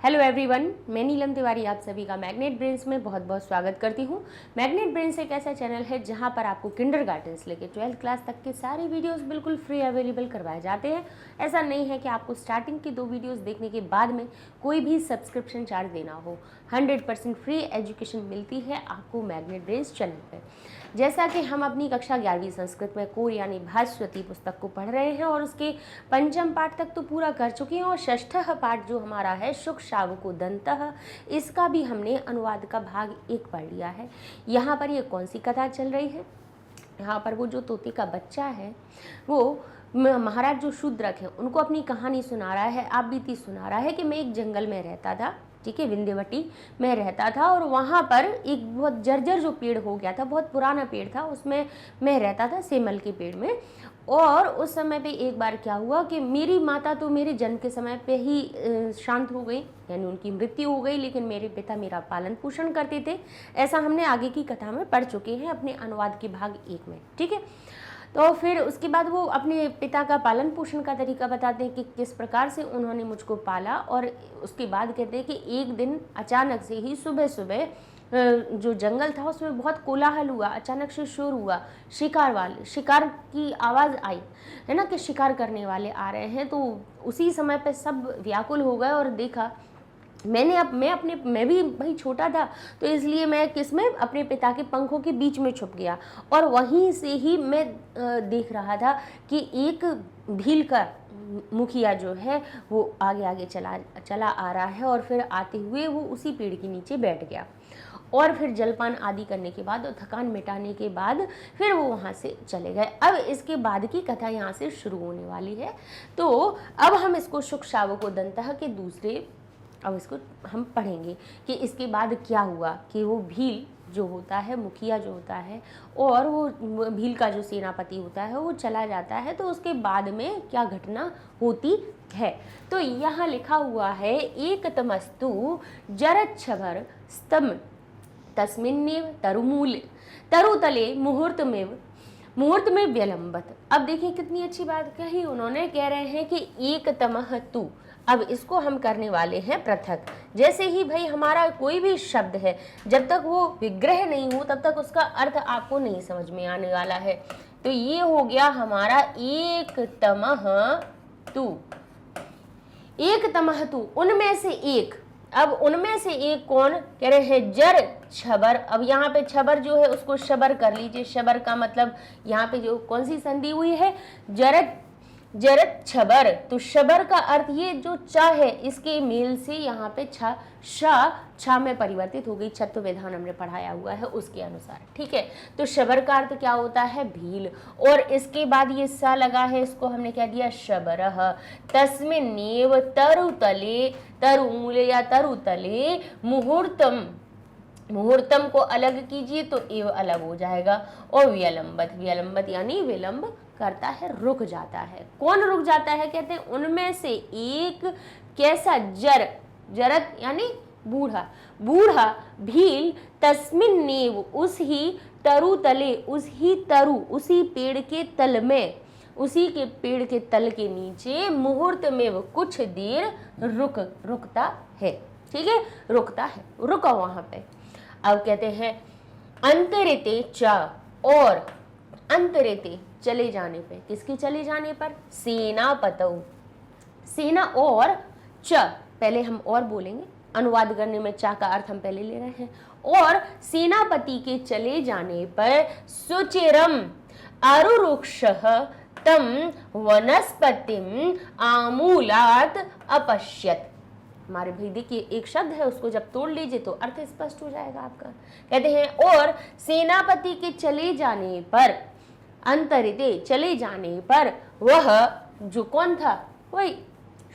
Hello everyone, मैं नीलम तिवारी आप सभी का मैग्नेट ब्रेन्स में बहुत बहुत स्वागत करती हूँ। मैग्नेट ब्रेन्स एक ऐसा चैनल है जहाँ पर आपको किंडरगार्टन से लेकर 12th क्लास तक के सारे वीडियोस बिल्कुल फ्री अवेलेबल करवाए जाते हैं। ऐसा नहीं है कि आपको स्टार्टिंग की 2 वीडियोस देखने के बाद में कोई भी सब्सक्रिप्शन चार्ज देना हो। 100% फ्री एजुकेशन मिलती है आपको मैग्नेट ब्रेन्स चैनल पर। जैसा कि हम अपनी कक्षा 11वीं संस्कृत में कोर यानी भास्वती पुस्तक को पढ़ रहे हैं और उसके 5म पाठ तक तो पूरा कर चुके हैं और 6ठ पाठ जो हमारा है शुक शावको दंतः, इसका भी हमने अनुवाद का भाग 1 पढ़ लिया है। यहाँ पर ये कौन सी कथा चल रही है? यहाँ पर वो जो तोते का बच्चा है वो महाराज जो शूद्रक है उनको अपनी कहानी सुना रहा है, आप बीती सुना रहा है कि मैं एक जंगल में रहता था, ठीक है, विंध्यवटी में रहता था और वहाँ पर एक बहुत जर्जर जो पेड़ हो गया था, बहुत पुराना पेड़ था, उसमें मैं रहता था, सेमल के पेड़ में। और उस समय पे एक बार क्या हुआ कि मेरी माता तो मेरे जन्म के समय पे ही शांत हो गई, यानी उनकी मृत्यु हो गई, लेकिन मेरे पिता मेरा पालन पोषण करते थे। ऐसा हमने आगे की कथा में पढ़ चुके हैं अपने अनुवाद के भाग 1 में, ठीक है। तो फिर उसके बाद वो अपने पिता का पालन पोषण का तरीका बताते हैं कि किस प्रकार से उन्होंने मुझको पाला। और उसके बाद कहते हैं कि एक दिन अचानक से ही सुबह सुबह जो जंगल था उसमें बहुत कोलाहल हुआ, अचानक से शोर हुआ, शिकार की आवाज़ आई, है ना, कि शिकार करने वाले आ रहे हैं। तो उसी समय पे सब व्याकुल हो गए और देखा मैं भी भाई छोटा था, तो इसलिए मैं किसमें अपने पिता के पंखों के बीच में छुप गया और वहीं से ही मैं देख रहा था कि एक भील का मुखिया जो है वो आगे आगे चला आ रहा है और फिर आते हुए वो उसी पेड़ के नीचे बैठ गया और फिर जलपान आदि करने के बाद और थकान मिटाने के बाद फिर वो वहाँ से चले गए। अब इसके बाद की कथा यहाँ से शुरू होने वाली है। तो अब हम इसको शुक शावको दंतः के दूसरे अब इसको हम पढ़ेंगे कि इसके बाद क्या हुआ कि वो भील जो होता है, मुखिया जो होता है, और वो भील का जो सेनापति होता है वो चला जाता है, तो उसके बाद में क्या घटना होती है। तो यहाँ लिखा हुआ है एक तमस्तु जरच्छवर स्तम तस्मिन्नेव तरुतले मुहूर्त में व्यलंबत। अब देखिए कितनी अच्छी बात कही उन्होंने, कह रहे हैं कि एक तमह तू। अब इसको हम करने वाले हैं पृथक। जैसे ही भाई हमारा कोई भी शब्द है, जब तक वो विग्रह नहीं हो तब तक उसका अर्थ आपको नहीं समझ में आने वाला है। तो ये हो गया हमारा एक तमह तू, एक तमह तू, उनमें से एक। अब उनमें से एक कौन? कह रहे हैं जर छबर। अब यहाँ पे छबर जो है उसको शबर कर लीजिए। शबर का मतलब यहाँ पे जो कौन सी संधि हुई है? जरत छबर। तो शबर का अर्थ ये जो चा है इसके मेल से यहाँ पे छा में परिवर्तित हो गई। छत्व विधान हमने पढ़ाया हुआ है उसके अनुसार, ठीक है। तो शबर का अर्थ क्या होता है? भील। और इसके बाद ये सा लगा है, इसको हमने क्या दिया? शबरह। तस्मिन्नेव तरुतले, तरुमूले या तरुतले मुहूर्तम को अलग कीजिए तो एव अलग हो जाएगा। और व्यलंबत यानी विलंब करता है, रुक जाता है। कौन रुक जाता है? कहते हैं उनमें से एक कैसा? जरत यानी बूढ़ा भील तस्मिन्नेव उसी तरुतले, उसी पेड़ के तल में, उसी के पेड़ के तल के नीचे मुहूर्त में वो कुछ देर रुकता है, ठीक है, रुकता है, रुका वहां पे। अब कहते हैं अंतरिते च, और अंतरिते चले जाने पे, किसके चले जाने पर? सेनापतौ, सेना और च, पहले हम और बोलेंगे, अनुवाद करने में चा का अर्थ हम पहले ले रहे हैं। और सेनापति के चले जाने पर सुचिरम अरुरुक्षः तम वनस्पतिम आमूलात अपश्यत। हमारे भाई देखिए एक शब्द है, उसको जब तोड़ लीजिए तो अर्थ स्पष्ट हो जाएगा आपका। कहते हैं और सेनापति के चले जाने पर, अंतरिते चले जाने पर, वह जो कौन था? वही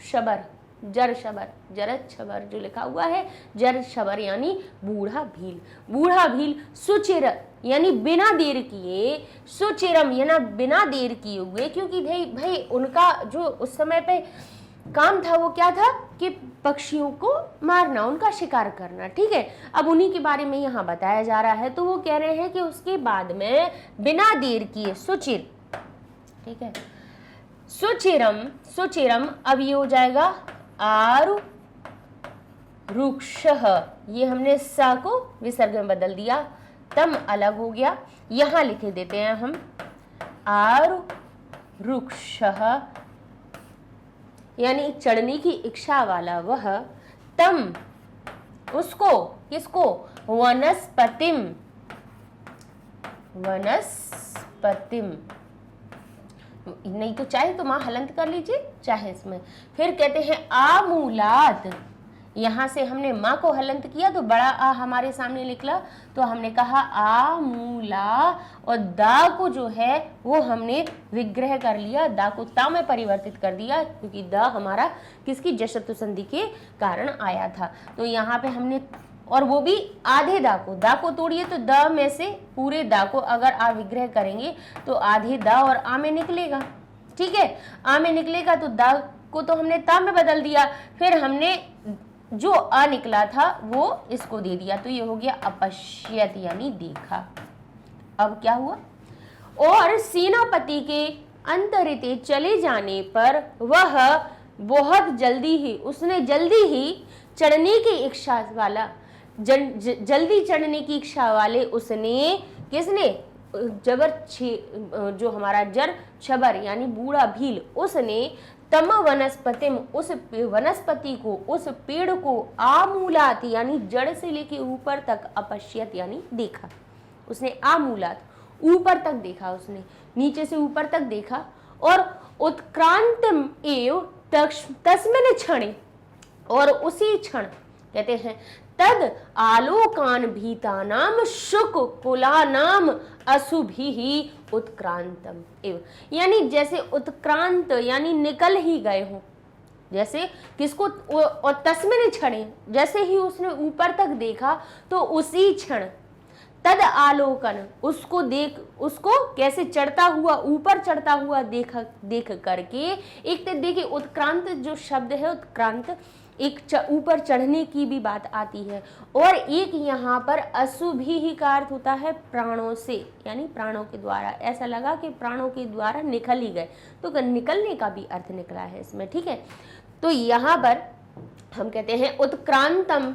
शबर, जरत छबर जो लिखा हुआ है, जर छबर यानी बूढ़ा भील सुचिर यानी बिना देर किए, सुचिरम यानी बिना देर किए हुए, क्योंकि भाई उनका जो उस समय पे काम था वो क्या था कि पक्षियों को मारना, उनका शिकार करना, ठीक है। अब उन्हीं के बारे में यहाँ बताया जा रहा है। तो वो कह रहे हैं कि उसके बाद में बिना देर किए सुचिर, ठीक है, सुचिरम अब ये हो जाएगा आरु रुक्षः, ये हमने स को विसर्ग में बदल दिया, तम अलग हो गया। यहाँ लिख देते हैं हम आरुक्षः, यानी चढ़ने की इच्छा वाला वह, तम उसको, किसको, वनस्पतिम, वनस्पतिम, नहीं तो चाहे तो माँ हलंत कर लीजिए, चाहे इसमें। फिर कहते हैं आमूलात, यहाँ से हमने माँ को हलंत किया तो बड़ा आ हमारे सामने निकला, तो हमने कहा आमूला, और दा को जो है वो हमने विग्रह कर लिया, दा को ता में परिवर्तित कर दिया, क्योंकि दा हमारा किसकी, जशतु संधि के कारण आया था। तो यहाँ पे हमने, और वो भी आधे दा को तोड़िए तो द में से पूरे दा को अगर आ विग्रह करेंगे तो आधे दा और आ में निकलेगा, ठीक है। आ में निकलेगा तो दा को तो हमने ता में बदल दिया, फिर हमने जो अ निकला था वो इसको दे दिया, तो ये हो गया अपश्यत यानी देखा। अब क्या हुआ, और सेनापति के अंतरिते चले जाने पर वह बहुत जल्दी ही, उसने जल्दी ही चढ़ने की इच्छा वाला, जल्दी चढ़ने की इच्छा वाले उसने, किसने, जबर जो हमारा जर छबर यानी बूढ़ा भील, उसने तम वनस्पतिम, उस वनस्पति को, उस पेड़ को, आमूलात यानी जड़ से लेके ऊपर तक, अपश्यत यानी देखा, उसने आमूलात ऊपर तक देखा, उसने नीचे से ऊपर तक देखा, और उत्क्रांतम एव तस्मिन् क्षणे, और उसी क्षण कहते हैं तद आलोकान भीतानाम शुक कुलानाम अशुभि उत्क्रांतम एव, यानी जैसे उत्क्रांत यानी निकल ही गए हों, जैसे किसको, और तस्मिन् क्षणे, जैसे ही उसने ऊपर तक देखा तो उसी क्षण तद आलोकन, उसको देख, उसको कैसे चढ़ता हुआ, ऊपर चढ़ता हुआ देख करके, एक तो देखिए उत्क्रांत जो शब्द है, उत्क्रांत एक ऊपर चढ़ने की भी बात आती है, और एक यहाँ पर अशुभि ही का अर्थ होता है प्राणों से, यानी प्राणों के द्वारा, ऐसा लगा कि प्राणों के द्वारा निकल ही गए, तो निकलने का भी अर्थ निकला है इसमें, ठीक है। तो यहाँ पर हम कहते हैं उत्क्रांतम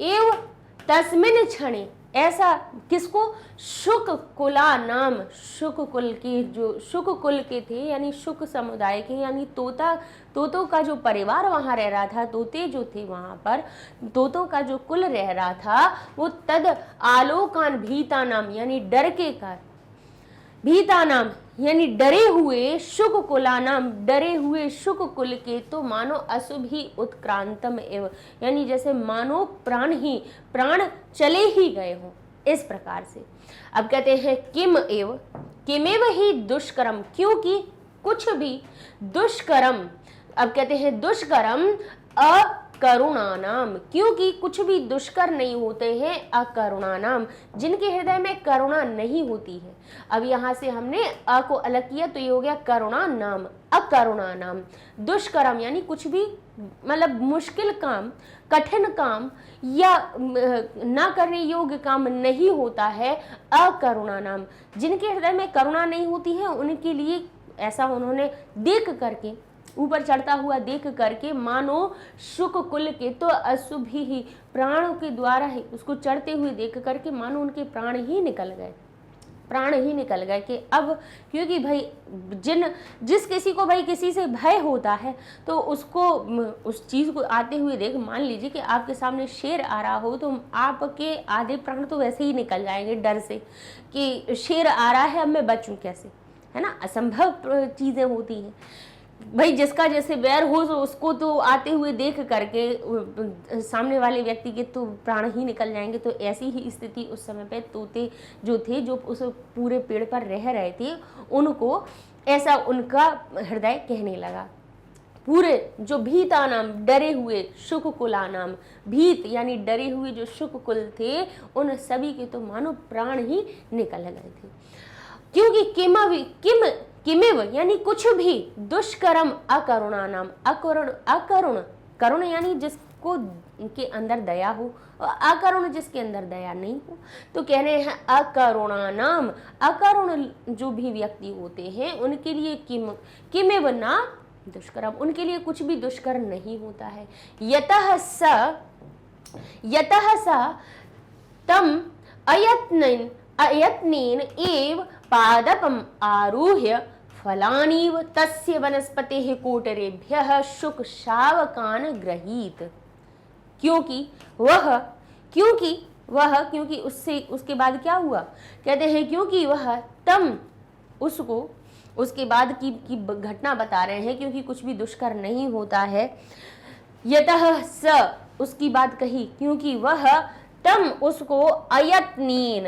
एव तस्मिन् क्षणे, ऐसा किसको, शुक कुला नाम, शुक कुल के, जो शुक कुल के थे यानी शुक समुदाय के, यानी तोतों का जो परिवार वहां रह रहा था, तोते जो थे वहां पर, तोतों का जो कुल रह रहा था, वो तद आलोकान भीता नाम यानी डर के कारण, भीता नाम यानी डरे हुए, शुक कुलानाम डरे हुए शुक कुल के, तो मानो अशुभ ही उत्क्रांतम एव, यानी जैसे मानो प्राण चले ही गए हों, इस प्रकार से। अब कहते हैं किम एव, किमेव ही दुष्करम, क्योंकि कुछ भी दुष्करम, अब कहते हैं दुष्करम अकरुणानाम, क्योंकि कुछ भी दुष्कर नहीं होते हैं अकरुणानाम, जिनके हृदय में करुणा नहीं होती है। अब यहाँ से हमने अ को अलग किया तो ये हो गया करुणा नाम, अकरुणा नाम। दुष्कर्म यानी कुछ भी मतलब मुश्किल काम, कठिन काम या ना करने योग्य काम नहीं होता है, अकरुणा नाम, जिनके हृदय में करुणा नहीं होती है उनके लिए ऐसा उन्होंने देख करके, ऊपर चढ़ता हुआ देख करके, मानो शुक कुल के तो अशुभ ही प्राणों के द्वारा ही उसको चढ़ते हुए देख करके मानो उनके प्राण ही निकल गए, प्राण ही निकल गए। कि अब क्योंकि भाई जिस किसी को भाई किसी से भय होता है तो उसको उस चीज़ को आते हुए देख, मान लीजिए कि आपके सामने शेर आ रहा हो तो आपके आधे प्राण तो वैसे ही निकल जाएंगे डर से कि शेर आ रहा है, अब मैं बचूं कैसे, है ना, असंभव चीज़ें होती हैं। भाई जिसका जैसे वैर हो तो उसको तो आते हुए देख करके सामने वाले व्यक्ति के तो प्राण ही निकल जाएंगे। तो ऐसी ही स्थिति उस समय पे तोते जो थे, जो उस पूरे पेड़ पर रह रहे थे, उनको ऐसा उनका हृदय कहने लगा। पूरे जो भीता नाम डरे हुए शुक कुला नाम, भीत यानी डरे हुए जो शुक कुल थे, उन सभी के तो मानो प्राण ही निकल गए थे। क्योंकि किमेव यानी कुछ भी, दुष्कर्म अकरुणा नाम, करुण यानी जिसको के अंदर दया हो, और अकरुण जिसके अंदर दया नहीं हो। तो कह रहे हैं अकरुणा नाम, अकरुण जो भी व्यक्ति होते हैं उनके लिए किमेव ना दुष्करम, उनके लिए कुछ भी दुष्कर नहीं होता है। यतः स तम अयत्नेन एव पादपम आरुह्य फलानीव तस्य वनस्पतेः कोटरेभ्यः शुक शावकान गृहीत। क्योंकि उसके बाद क्या हुआ, कहते हैं क्योंकि वह तम उसको, उसके बाद की घटना बता रहे हैं, क्योंकि कुछ भी दुष्कर नहीं होता है। यतः स, उसकी बात कही, क्योंकि वह तम उसको अयत्नीन,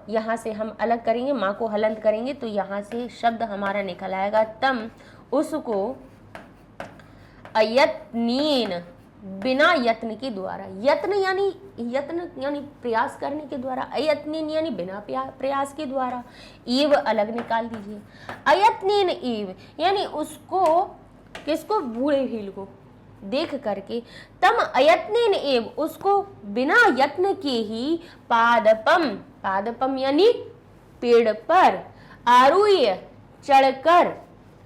यहां से हम अलग करेंगे, माँ को हलंत करेंगे तो यहां से शब्द हमारा निकल आएगा तम उसको अयत्नीन, बिना यत्न के द्वारा, यत्न यानी प्रयास करने के द्वारा, अयत्नीन यानी बिना प्रयास के द्वारा, एव अलग निकाल दीजिए। अयत्नीन एव यानी उसको, किसको, बूढ़े भील को देख करके, तम अयत्नेन एव उसको बिना यत्न के ही, पादपम यानी पेड़ पर, आरूह्य चढ़कर,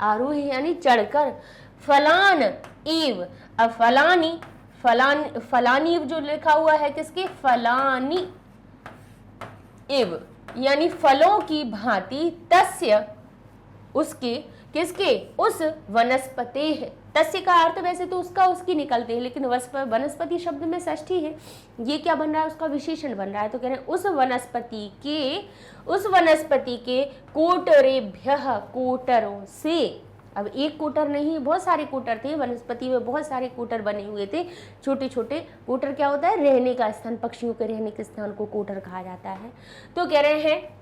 आरूह्य यानी चढ़कर, फलान एव, अब फलानी जो लिखा हुआ है किसके, फलानी एव यानी फलों की भांति, तस्य उसके, किसके, उस वनस्पते है। तस्य का अर्थ वैसे तो उसका उसकी निकलते हैं, लेकिन वनस्पति शब्द में षष्ठी है, ये क्या बन रहा है, उसका विशेषण बन रहा है। तो कह रहे हैं उस वनस्पति के कोटरेभ्यः, कोटरों से। अब एक कोटर नहीं, बहुत सारे कोटर थे, वनस्पति में बहुत सारे कोटर बने हुए थे, छोटे छोटे। कोटर क्या होता है, रहने का स्थान, पक्षियों के रहने के स्थान को कोटर कहा जाता है। तो कह रहे हैं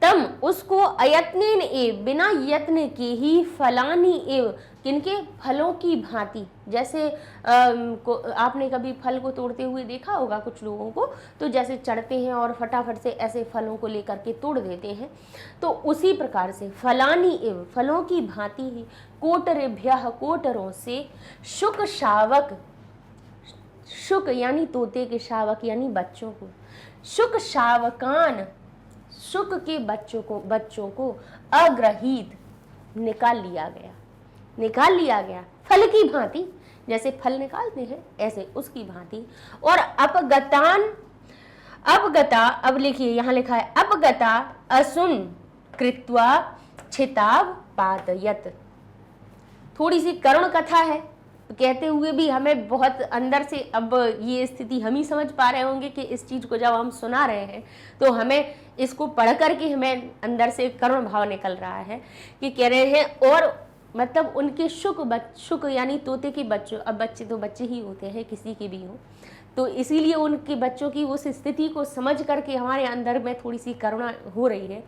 तम उसको अयत्नेन एव, बिना यत्न के ही, फलानी एव, किनके, फलों की भांति। जैसे आपने कभी फल को तोड़ते हुए देखा होगा कुछ लोगों को, तो जैसे चढ़ते हैं और फटाफट से ऐसे फलों को लेकर के तोड़ देते हैं, तो उसी प्रकार से फलानी एव, फलों की भांति ही, कोटरेभ्यः कोटरों से, शुक शावक, शुक यानी तोते के, शावक यानी बच्चों को, शुक शावकान, शुक के बच्चों को अग्रहीत, निकाल लिया गया, फल की भांति, जैसे फल निकालते हैं ऐसे उसकी भांति। और अपगता, अब लिखिए यहां लिखा है अपगता असुन कृत्वा छिताव पातयत। थोड़ी सी करुण कथा है, तो कहते हुए भी हमें बहुत अंदर से अब ये स्थिति हम ही समझ पा रहे होंगे कि इस चीज को जब हम सुना रहे हैं तो हमें इसको पढ़ करके हमें अंदर से करुण भाव निकल रहा है कि कह रहे हैं, और मतलब उनके शुक यानी तोते के बच्चों, अब बच्चे तो बच्चे ही होते हैं किसी के भी हो, तो इसीलिए उनके बच्चों की उस स्थिति को समझ करके हमारे अंदर में थोड़ी सी करुणा हो रही है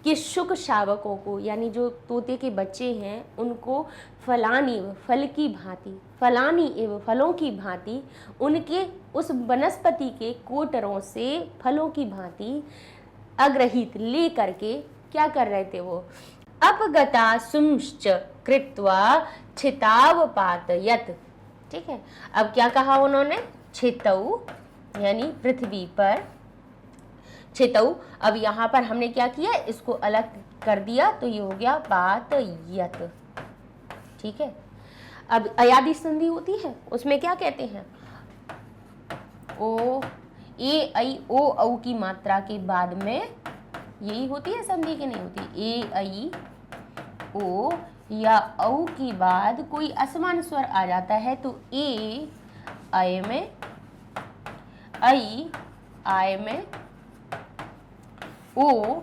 कि शुक शावकों को, यानी जो तोते के बच्चे हैं, उनको फलानी, फल की भांति, फलानी एवं फलों की भांति, उनके उस वनस्पति के कोटरों से फलों की भांति अग्रहित ले करके क्या कर रहे थे वो, अपगता सुंश्च कृत्वा छिताव पातयत। ठीक है, अब क्या कहा उन्होंने, छितऊ यानी पृथ्वी पर, छितऊ। अब यहाँ पर हमने क्या किया, इसको अलग कर दिया, तो ये हो गया पातयत। ठीक है, अब अयादि संधि होती है, उसमें क्या कहते हैं, ओ, ए आई ओ औ की मात्रा के बाद में यही होती है संधि की नहीं होती, ए आई ओ या औ के बाद कोई असमान स्वर आ जाता है तो ए आय में, आई आय में, ओ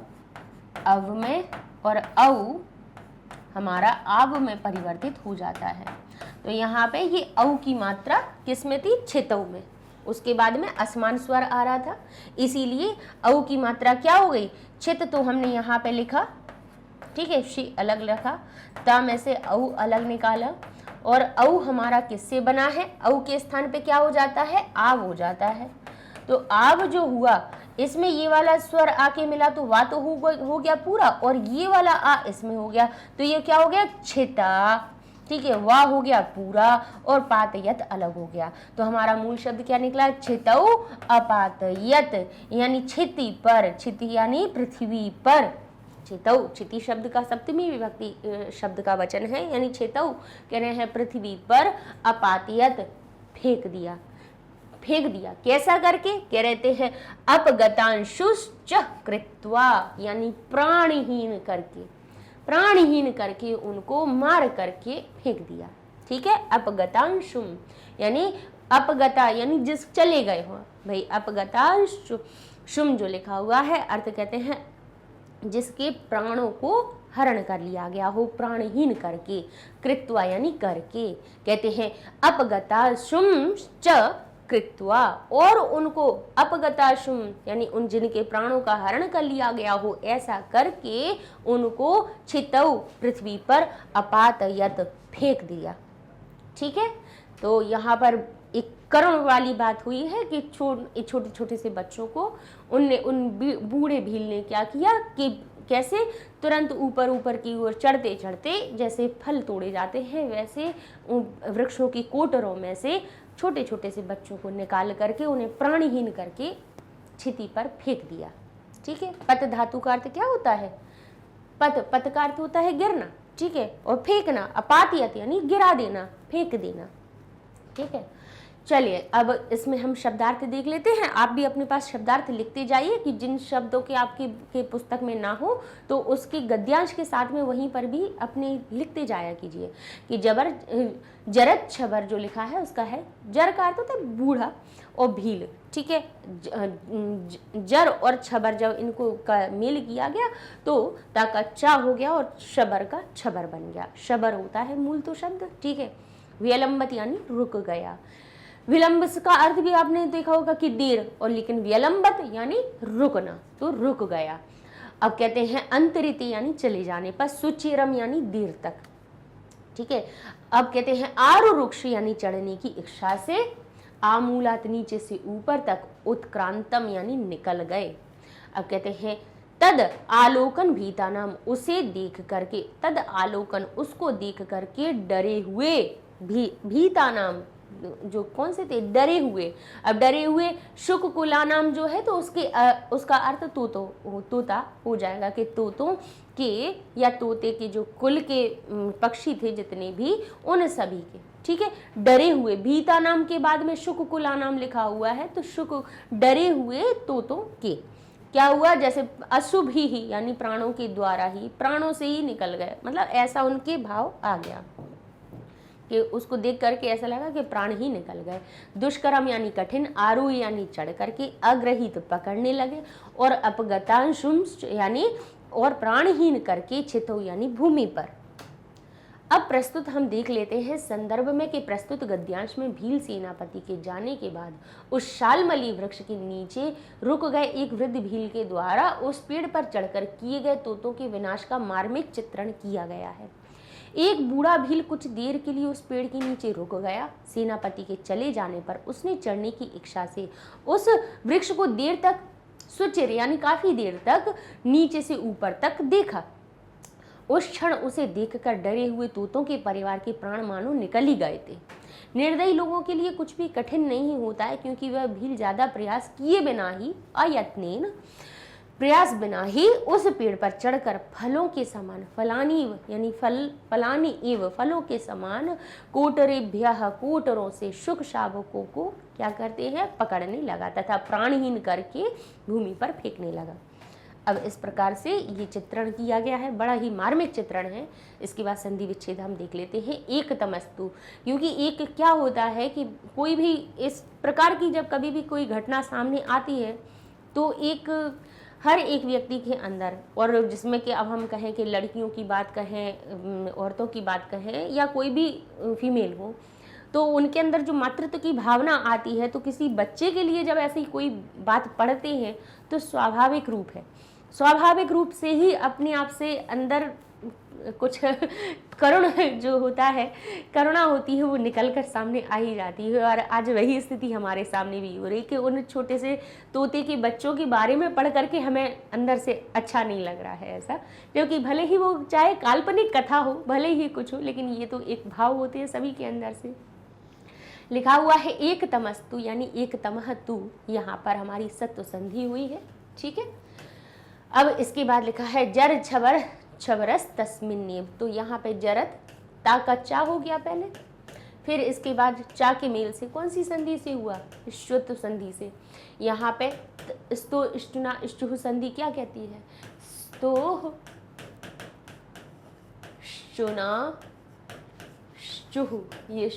अव में, और औ हमारा आव में परिवर्तित हो जाता है। तो यहाँ पे ये औ की मात्रा किसमें थी, छितऊ में, उसके बाद में असमान स्वर आ रहा था, इसीलिए औ की मात्रा क्या हो गई, छित। तो हमने यहाँ पे लिखा, ठीक है, शी अलग लिखा, ता में से औ अलग निकाला, और औ हमारा किससे बना है, औ के स्थान पे क्या हो जाता है, आव हो जाता है। तो आव जो हुआ, इसमें ये वाला स्वर आके मिला तो वा तो हो गया पूरा, और ये वाला आ इसमें हो गया, तो ये क्या हो गया, छिता। ठीक है, वाह हो गया पूरा और पातयत अलग हो गया। तो हमारा मूल शब्द क्या निकला, छितऊ अपातयत, यानी छिति पर, छिति यानी पृथ्वी पर, चेतौ, चिति शब्द का सप्तमी विभक्ति शब्द का वचन है, यानी चेतौ कह रहे हैं पृथ्वी पर अपातियत, फेंक दिया, फेंक दिया। कैसा करके? कह रहते हैं अपगतांशुश्च कृत्वा, यानी प्राणहीन करके, प्राणहीन करके उनको मार करके फेंक दिया। ठीक है, अपगतांशुम यानी अपगता यानी जिस चले गए हो भाई, अपगतांशुम जो लिखा हुआ है अर्थ कहते हैं जिसके प्राणों को हरण कर लिया गया हो, प्राणहीन करके, कृत्वा यानी करके, कहते हैं अपगताशुम च कृत्वा, और उनको अपगताशुम यानी उन जिनके प्राणों का हरण कर लिया गया हो, ऐसा करके उनको छितौ पृथ्वी पर अपातयत, फेंक दिया। ठीक है, तो यहाँ पर एक करुण वाली बात हुई है कि छोटे छोटे से बच्चों को उनने उन बूढ़े भील ने क्या किया कि कैसे तुरंत ऊपर ऊपर की ओर चढ़ते चढ़ते जैसे फल तोड़े जाते हैं, वैसे वृक्षों की कोटरों में से छोटे छोटे से बच्चों को निकाल करके उन्हें प्राणहीन करके क्षिति पर फेंक दिया। ठीक है, पत धातु का अर्थ क्या होता है? पत का अर्थ होता है गिरना। ठीक है, और फेंकना अपातियत यानी गिरा देना, फेंक देना। ठीक है, चलिए अब इसमें हम शब्दार्थ देख लेते हैं। आप भी अपने पास शब्दार्थ लिखते जाइए कि जिन शब्दों के आपके के पुस्तक में ना हो तो उसके गद्यांश के साथ में वहीं पर भी अपने लिखते जाया कीजिए कि जरत छबर जो लिखा है उसका है, जर का अर्थ होता है बूढ़ा और भील। ठीक है, जर और छबर जब इनको का मेल किया गया तो ता का चा हो गया और शबर का छबर बन गया। शबर होता है मूल तो शब्द। ठीक है, विलंबत यानी रुक गया। विलंब का अर्थ भी आपने देखा होगा कि देर, और लेकिन विलंबत यानी रुकना, तो रुक गया। अब कहते हैं अंतरित यानी चले जाने पर, सुचिरम यानी देर तक। ठीक है, अब कहते हैं आरुरुक्ष यानी चढ़ने की इच्छा से, आमूलात नीचे से ऊपर तक, उत्क्रांतम यानी निकल गए। अब कहते हैं तद आलोकन भीता नाम, उसे देख करके, तद आलोकन उसको देख करके डरे हुए, भीता नाम जो कौन से थे? डरे हुए। अब डरे हुए शुक कुला नाम जो है तो उसका अर्थ तोता हो जाएगा कि तोतों के या तोते के जो कुल के पक्षी थे जितने भी, उन सभी के। ठीक है, डरे हुए, भीता नाम के बाद में शुक कुला नाम लिखा हुआ है तो शुक डरे हुए तोतों के। क्या हुआ? जैसे अशुभ ही यानी प्राणों के द्वारा ही, प्राणों से ही निकल गए, मतलब ऐसा उनके भाव आ गया कि उसको देख करके ऐसा लगा कि प्राण ही निकल गए। दुष्कर्म यानी कठिन, आरूढ़ यानी चढ़ करके, अग्रहित पकड़ने लगे, और अपगतांशुम यानी और प्राणहीन करके, छितौ यानी भूमि पर। अब प्रस्तुत हम देख लेते हैं संदर्भ में कि प्रस्तुत गद्यांश में भील सेनापति के जाने के बाद उस शालमली वृक्ष के नीचे रुक गए एक वृद्ध भील के द्वारा उस पेड़ पर चढ़कर किए गए तोतों के विनाश का मार्मिक चित्रण किया गया है। एक बूढ़ा भील कुछ देर के लिए उस पेड़ के नीचे रुक गया। सेनापति के चले जाने पर उसने चढ़ने की इच्छा से उस वृक्ष को देर तक, सुचिर यानी काफी देर तक, नीचे से ऊपर तक देखा। उस क्षण उसे देखकर डरे हुए तोतों के परिवार के प्राण मानो निकल ही गए थे। निर्दयी लोगों के लिए कुछ भी कठिन नहीं होता है, क्योंकि वह भील ज्यादा प्रयास किए बिना ही, अयत्नेन प्रयास बिना ही उस पेड़ पर चढ़कर फलों के समान, फलानी यानी फलानी एव फलों के समान, कोटरेभ्यः कोटरों से शुक शावकों को क्या करते हैं? पकड़ने लगा तथा प्राणहीन करके भूमि पर फेंकने लगा। अब इस प्रकार से ये चित्रण किया गया है, बड़ा ही मार्मिक चित्रण है। इसके बाद संधि विच्छेद हम देख लेते हैं। एक तमस्तु, क्योंकि एक क्या होता है कि कोई भी इस प्रकार की जब कभी भी कोई घटना सामने आती है तो हर एक व्यक्ति के अंदर, और जिसमें कि अब हम कहें कि लड़कियों की बात कहें, औरतों की बात कहें, या कोई भी फीमेल हो, तो उनके अंदर जो मातृत्व की भावना आती है, तो किसी बच्चे के लिए जब ऐसी कोई बात पढ़ते हैं तो स्वाभाविक रूप से ही अपने आप से अंदर कुछ करुण जो होता है, करुणा होती है, वो निकल कर सामने आ ही जाती है। और आज वही स्थिति हमारे सामने भी हो रही है कि उन छोटे से तोते के बच्चों के बारे में पढ़ करके हमें अंदर से अच्छा नहीं लग रहा है ऐसा, क्योंकि भले ही वो चाहे काल्पनिक कथा हो, भले ही कुछ हो, लेकिन ये तो एक भाव होते हैं सभी के अंदर से। लिखा हुआ है एक तमस्तु यानी एक तमह तू, यहाँ पर हमारी सत्व संधि हुई है। ठीक है, अब इसके बाद लिखा है जर छबर छबरस तस्मिन, तो यहाँ पे जरत ता का चा हो गया पहले, फिर इसके बाद चा के मेल से कौन सी संधि से हुआ, श्चुत संधि से। यहाँ पे स्तो इष्टुना इष्टुह संधि क्या कहती है, स्तो शुना शुह, ये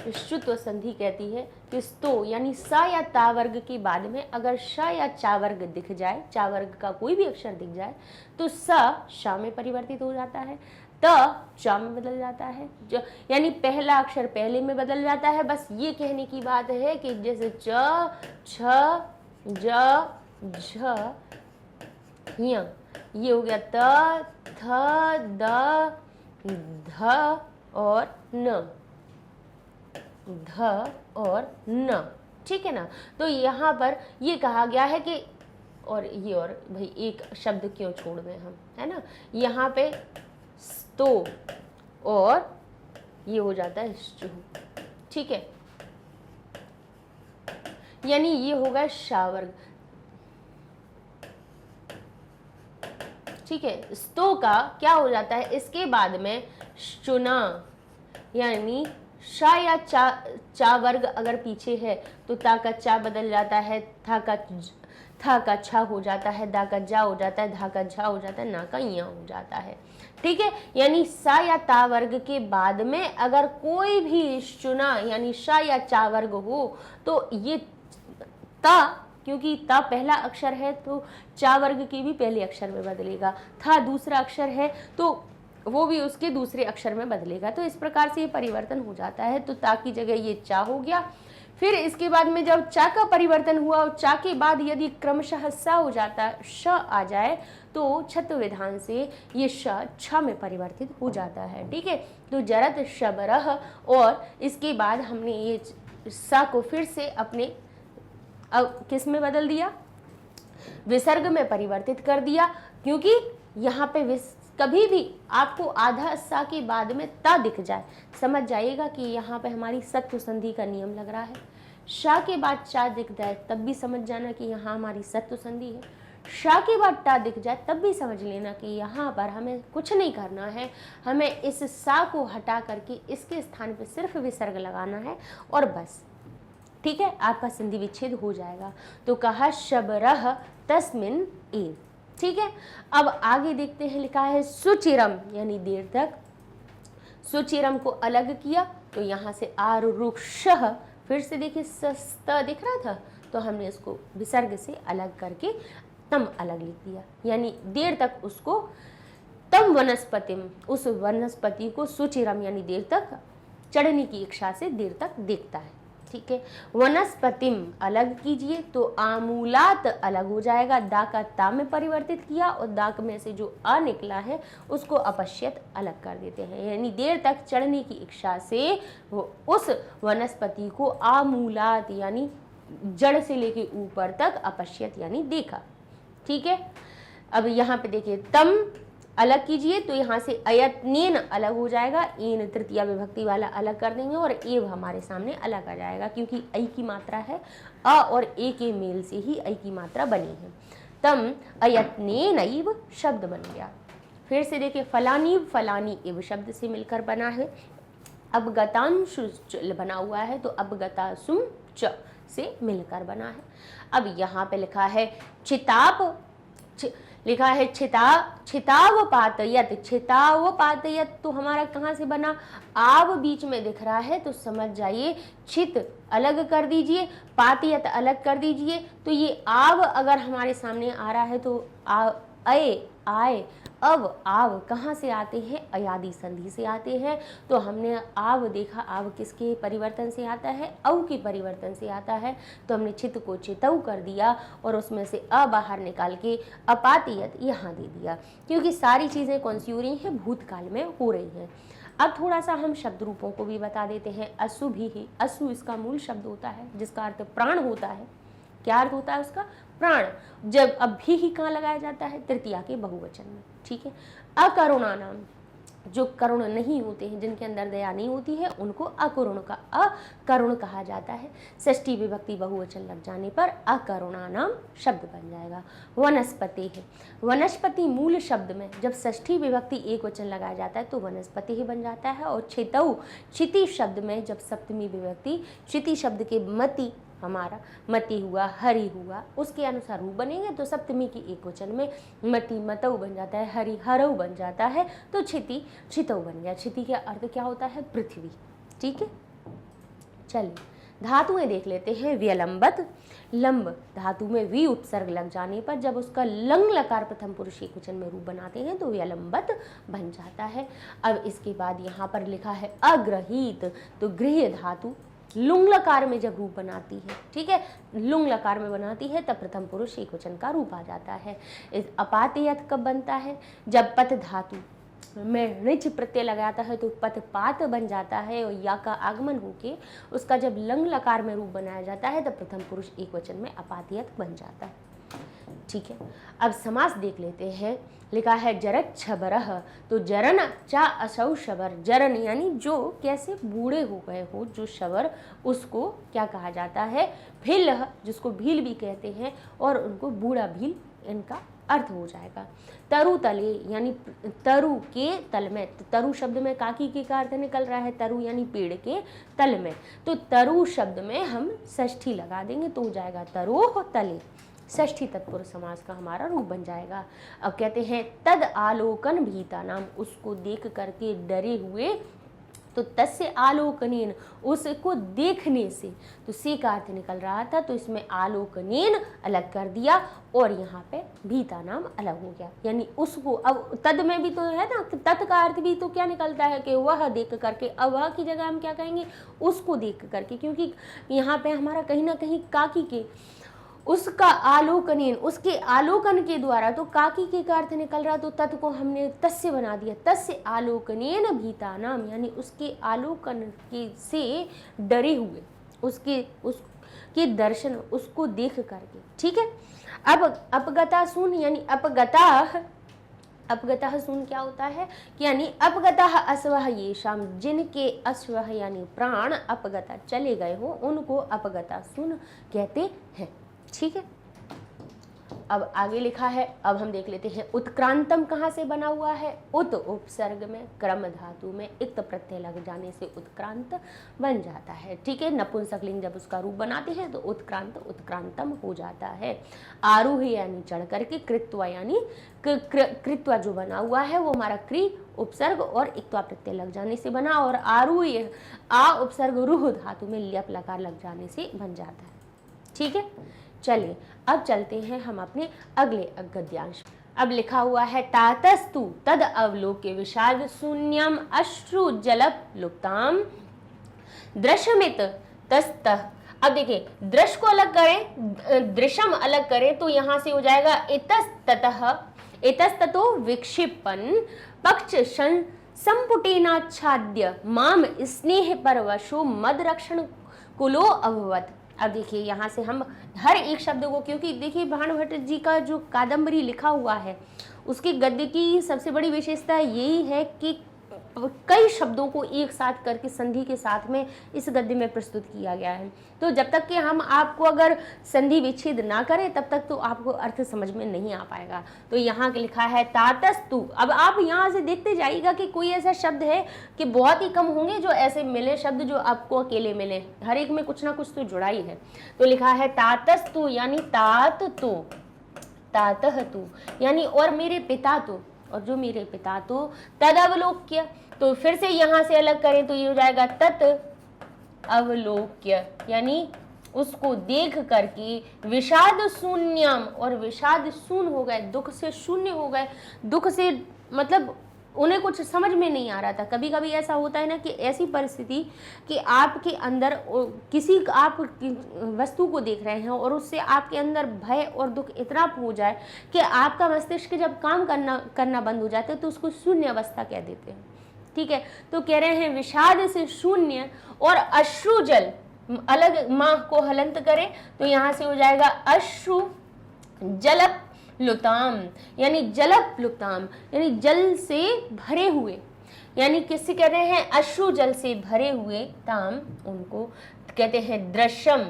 श्चुत्व संधि कहती है कि स्तो यानी सा या ता वर्ग के बाद में अगर श या चा वर्ग दिख जाए, चा वर्ग का कोई भी अक्षर दिख जाए तो स शा में परिवर्तित हो जाता है, त चा में बदल जाता है, यानी पहला अक्षर पहले में बदल जाता है। बस ये कहने की बात है कि जैसे च छ ज झ य, ये हो गया त थ द ध और न, ध और न, ठीक है ना। तो यहाँ पर ये कहा गया है कि और ये और भाई एक शब्द क्यों छोड़ दें हम, है ना, यहाँ पे स्तो और ये हो जाता है श्चुह, ठीक है, यानी ये होगा शा वर्ग, ठीक है। स्तो का क्या हो जाता है, इसके बाद में शुना, यानी शा या चा वर्ग अगर पीछे है तो ता का चा बदल जाता है, था का छा हो जाता है, दा का जा हो जाता है, धा का झा हो जाता है, ना का या हो जाता है, ठीक है। यानी सा या ता वर्ग के बाद में अगर कोई भी चुना यानी शा या चा वर्ग हो तो ये ता, क्योंकि ता पहला अक्षर है तो चा वर्ग के भी पहले अक्षर में बदलेगा, था दूसरा अक्षर है तो वो भी उसके दूसरे अक्षर में बदलेगा, तो इस प्रकार से ये परिवर्तन हो जाता है। तो ता की जगह ये चा हो गया। फिर इसके बाद में जब चा का परिवर्तन हुआ और चा के बाद यदि क्रमशः सा हो जाता, श आ जाए तो छत्व विधान से ये श छ में परिवर्तित हो जाता है, ठीक है। तो जरत शबरह, और इसके बाद हमने ये सा को फिर से अपने किस में बदल दिया, विसर्ग में परिवर्तित कर दिया, क्योंकि यहाँ पे कभी भी आपको आधा सा के बाद में ता दिख जाए समझ जाइएगा कि यहाँ पे हमारी सत्व संधि का नियम लग रहा है। शा के बाद चा दिख जाए तब भी समझ जाना कि यहाँ हमारी सत्व संधि है। शा के बाद टा दिख जाए तब भी समझ लेना कि यहाँ पर हमें कुछ नहीं करना है, हमें इस सा को हटा करके इसके स्थान पे सिर्फ विसर्ग लगाना है और बस, ठीक है, आपका संधि विच्छेद हो जाएगा। तो कहा शबरह तस्मिन ए, ठीक है। अब आगे देखते हैं, लिखा है सुचिरम, यानी देर तक। सुचिरम को अलग किया तो यहाँ से आरुरुक्षः, फिर से देखिए सस्त दिख रहा था तो हमने इसको विसर्ग से अलग करके तम अलग लिख दिया, यानी देर तक उसको तम वनस्पतिम, उस वनस्पति को सुचिरम यानी देर तक चढ़ने की इच्छा से देर तक देखता है, ठीक है। वनस्पतिम अलग कीजिए तो आमूलात अलग हो जाएगा, दा का ता में परिवर्तित किया और दाक में से जो आ निकला है उसको अपश्यत अलग कर देते हैं, यानी देर तक चढ़ने की इच्छा से वो उस वनस्पति को आमूलात यानी जड़ से लेके ऊपर तक अपश्यत यानी देखा, ठीक है। अब यहाँ पे देखिए तम अलग कीजिए तो यहाँ से अयत्नेन अलग हो जाएगा, एन तृतीया विभक्ति वाला अलग कर देंगे और एव हमारे सामने अलग आ जाएगा, क्योंकि ऐ की मात्रा है, अ और ए के मेल से ही ऐ की मात्रा बनी है। तम अयत्नेन इव शब्द बन गया। फिर से देखिए फलानी फलानी इव शब्द से मिलकर बना है। अब गतांशु बना हुआ है तो अब गतासुम च से मिलकर बना है। अब यहाँ पे लिखा है छिताप, लिखा है छिताव पातयत, छिताव पातयत तो हमारा कहाँ से बना, आव बीच में दिख रहा है तो समझ जाइए छित अलग कर दीजिए, पातयत अलग कर दीजिए। तो ये आव अगर हमारे सामने आ रहा है तो आए, अब आव कहाँ से आते हैं, अयादि संधि से आते हैं। तो हमने आव देखा, आव किसके परिवर्तन से आता है, औ के परिवर्तन से आता है, तो हमने छित को चितऊ कर दिया और उसमें से अ बाहर निकाल के अपातियत यहाँ दे दिया, क्योंकि सारी चीज़ें कौन सी हो रही हैं, भूतकाल में हो रही हैं। अब थोड़ा सा हम शब्द रूपों को भी बता देते हैं। असु भी ही, असु इसका मूल शब्द होता है जिसका अर्थ प्राण होता है। क्या अर्थ होता है उसका, प्राण। जब अब भी ही कहाँ लगाया जाता है, तृतीया के बहुवचन में, ठीक है। अकरुणा नाम, जो करुण नहीं होते हैं, जिनके अंदर दया नहीं होती है, उनको अकरुण कहा जाता है। षष्ठी विभक्ति बहुवचन लग जाने पर अकरुणा नाम शब्द बन जाएगा। वनस्पति है, वनस्पति मूल शब्द में जब षष्ठी विभक्ति एक वचन लगाया जाता है तो वनस्पति ही बन जाता है। और क्षितौ, क्षिति शब्द में जब सप्तमी विभक्ति क्षिति शब्द के मति, हमारा मति हुआ, हरि हुआ, उसके अनुसार रूप बनेंगे तो सप्तमी की एक वचन में मति मतौ बन जाता है, हरि हरौ बन जाता है, तो क्षिति क्षितौ बन गया। क्षिति का अर्थ क्या होता है? पृथ्वी। ठीक है, चलिए धातुएं देख लेते हैं। व्यलंबत, लंब धातु में वी उपसर्ग लग जाने पर जब उसका लंग लकार प्रथम पुरुष एक वचन में रूप बनाते हैं तो व्यलंबत बन जाता है। अब इसके बाद यहाँ पर लिखा है अग्रहीत, तो गृह धातु लुंग लकार में जब रूप बनाती है, ठीक है, लुंग लकार में बनाती है तब प्रथम पुरुष एक वचन का रूप आ जाता है। इस अपातयत कब बनता है? जब पत धातु में ऋच प्रत्यय लगाता है तो पत पात बन जाता है और या का आगमन होके उसका जब लंग लकार में रूप बनाया जाता है तब प्रथम पुरुष एक वचन में अपातयत बन जाता है। ठीक है, अब समास देख लेते हैं। लिखा है जरत छबरह, तो जरन चा असौ शबर, जरन यानी जो कैसे बूढ़े हो गए हो, जो शबर, उसको क्या कहा जाता है? भील, जिसको भील भी कहते हैं, और उनको बूढ़ा भील इनका अर्थ हो जाएगा। तरु तले यानी तरु के तल में, तो तरु शब्द में काकी के का अर्थ निकल रहा है, तरु यानी पेड़ के तल में, तो तरु शब्द में हम षष्ठी लगा देंगे तो हो जाएगा तरोह तले, षष्ठी तत्पुरुष समास का हमारा रूप बन जाएगा। अब कहते हैं तद आलोकन भीता नाम, उसको देख करके डरे हुए, तो तस्य आलोकनेन, उसको देखने से, तो से का अर्थ निकल रहा था तो इसमें आलोकनेन अलग कर दिया और यहाँ पे भीता नाम अलग हो गया, यानी उसको। अब तद में भी तो है ना, तत् का अर्थ भी तो क्या निकलता है कि वह देख करके, अब वह की जगह हम क्या कहेंगे? उसको देख करके, क्योंकि यहाँ पे हमारा कहीं ना कहीं काकी के उसका आलोकनेन, उसके आलोकन के द्वारा, तो काकी के का अर्थ निकल रहा तो तत् को हमने तस्य बना दिया, तस्य आलोकनेन भीता नाम, यानी उसके आलोकन के से डरे हुए, उसके दर्शन, उसको देख करके। ठीक है, अब अपगता सुन यानी अपगतः सुन क्या होता है? यानी अपगतः अश्वः येषाम, जिनके अश्वः यानी प्राण अपगता चले गए हो उनको अपगता सुन कहते हैं। ठीक है, अब आगे लिखा है, अब हम देख लेते हैं उत्क्रांतम कहाँ से बना हुआ है? उत उपसर्ग में क्रम धातु में इक्त प्रत्यय लग जाने से उत्क्रांत बन जाता है। ठीक है, नपुंसकलिंग जब उसका रूप बनाते हैं तो उत्क्रांत उत्क्रांतम हो जाता है। आरूह यानी चढ़ करके, कृत्वा यानी कृत्वा जो बना हुआ है वो हमारा क्री उपसर्ग और इक्त्वा प्रत्यय लग जाने से बना, और आरूह आ उपसर्ग रूह धातु में ल्यप लकार लग जाने से बन जाता है। ठीक है, चलिए अब चलते हैं हम अपने अगले गद्यांश। अब लिखा हुआ है तातस्तु तद अवलोक्य विषाद शून्यम अश्रु जलप लुप्ताम दृश्यमित तस्तः। अब देखिए, दृश्य को अलग करें, दृश्यम अलग करें तो यहाँ से हो जाएगा इतस्ततः, इतस्ततो विक्षिपन पक्ष संपुटेनाच्छाद्य माम स्नेह परवशो मद रक्षण कुलो अभवत। अब देखिए यहाँ से हम हर एक शब्द को, क्योंकि देखिए भानुभट्ट जी का जो कादम्बरी लिखा हुआ है उसके गद्य की सबसे बड़ी विशेषता यही है कि कई शब्दों को एक साथ करके संधि के साथ में इस गद्य में प्रस्तुत किया गया है। तो जब तक कि हम आपको अगर संधि विच्छेद ना करें तब तक तो आपको अर्थ समझ में नहीं आ पाएगा। तो यहाँ लिखा है तातस्तु। अब आप यहाँ से देखते जाइएगा कि कोई ऐसा शब्द है कि बहुत ही कम होंगे जो ऐसे मिले शब्द जो आपको अकेले मिले, हर एक में कुछ ना कुछ तो जुड़ा ही है। तो लिखा है तातस्तु यानी तात तो, तातः तु यानी और मेरे पिता तो, और जो मेरे पिता तो तद अवलोक्य, तो फिर से यहाँ से अलग करें तो ये हो जाएगा तत् अवलोक्य, यानी उसको देख करके विषाद शून्यम, और विषाद शून्य हो गए, दुख से शून्य हो गए, दुख से मतलब उन्हें कुछ समझ में नहीं आ रहा था। कभी कभी ऐसा होता है ना कि ऐसी परिस्थिति कि आपके अंदर किसी आप वस्तु को देख रहे हैं और उससे आपके अंदर भय और दुख इतना हो जाए कि आपका मस्तिष्क जब काम करना बंद हो जाता है तो उसको शून्य अवस्था कह देते हैं। ठीक है, तो कह रहे हैं विषाद से शून्य और अश्रु जल, अलग माह को हलंत करें तो यहाँ से हो जाएगा अश्रु जलप लुताम, यानी जलप लुताम यानी जल से भरे हुए, यानी किससे कह रहे हैं, अश्रु जल से भरे हुए ताम, उनको कहते हैं दृश्यम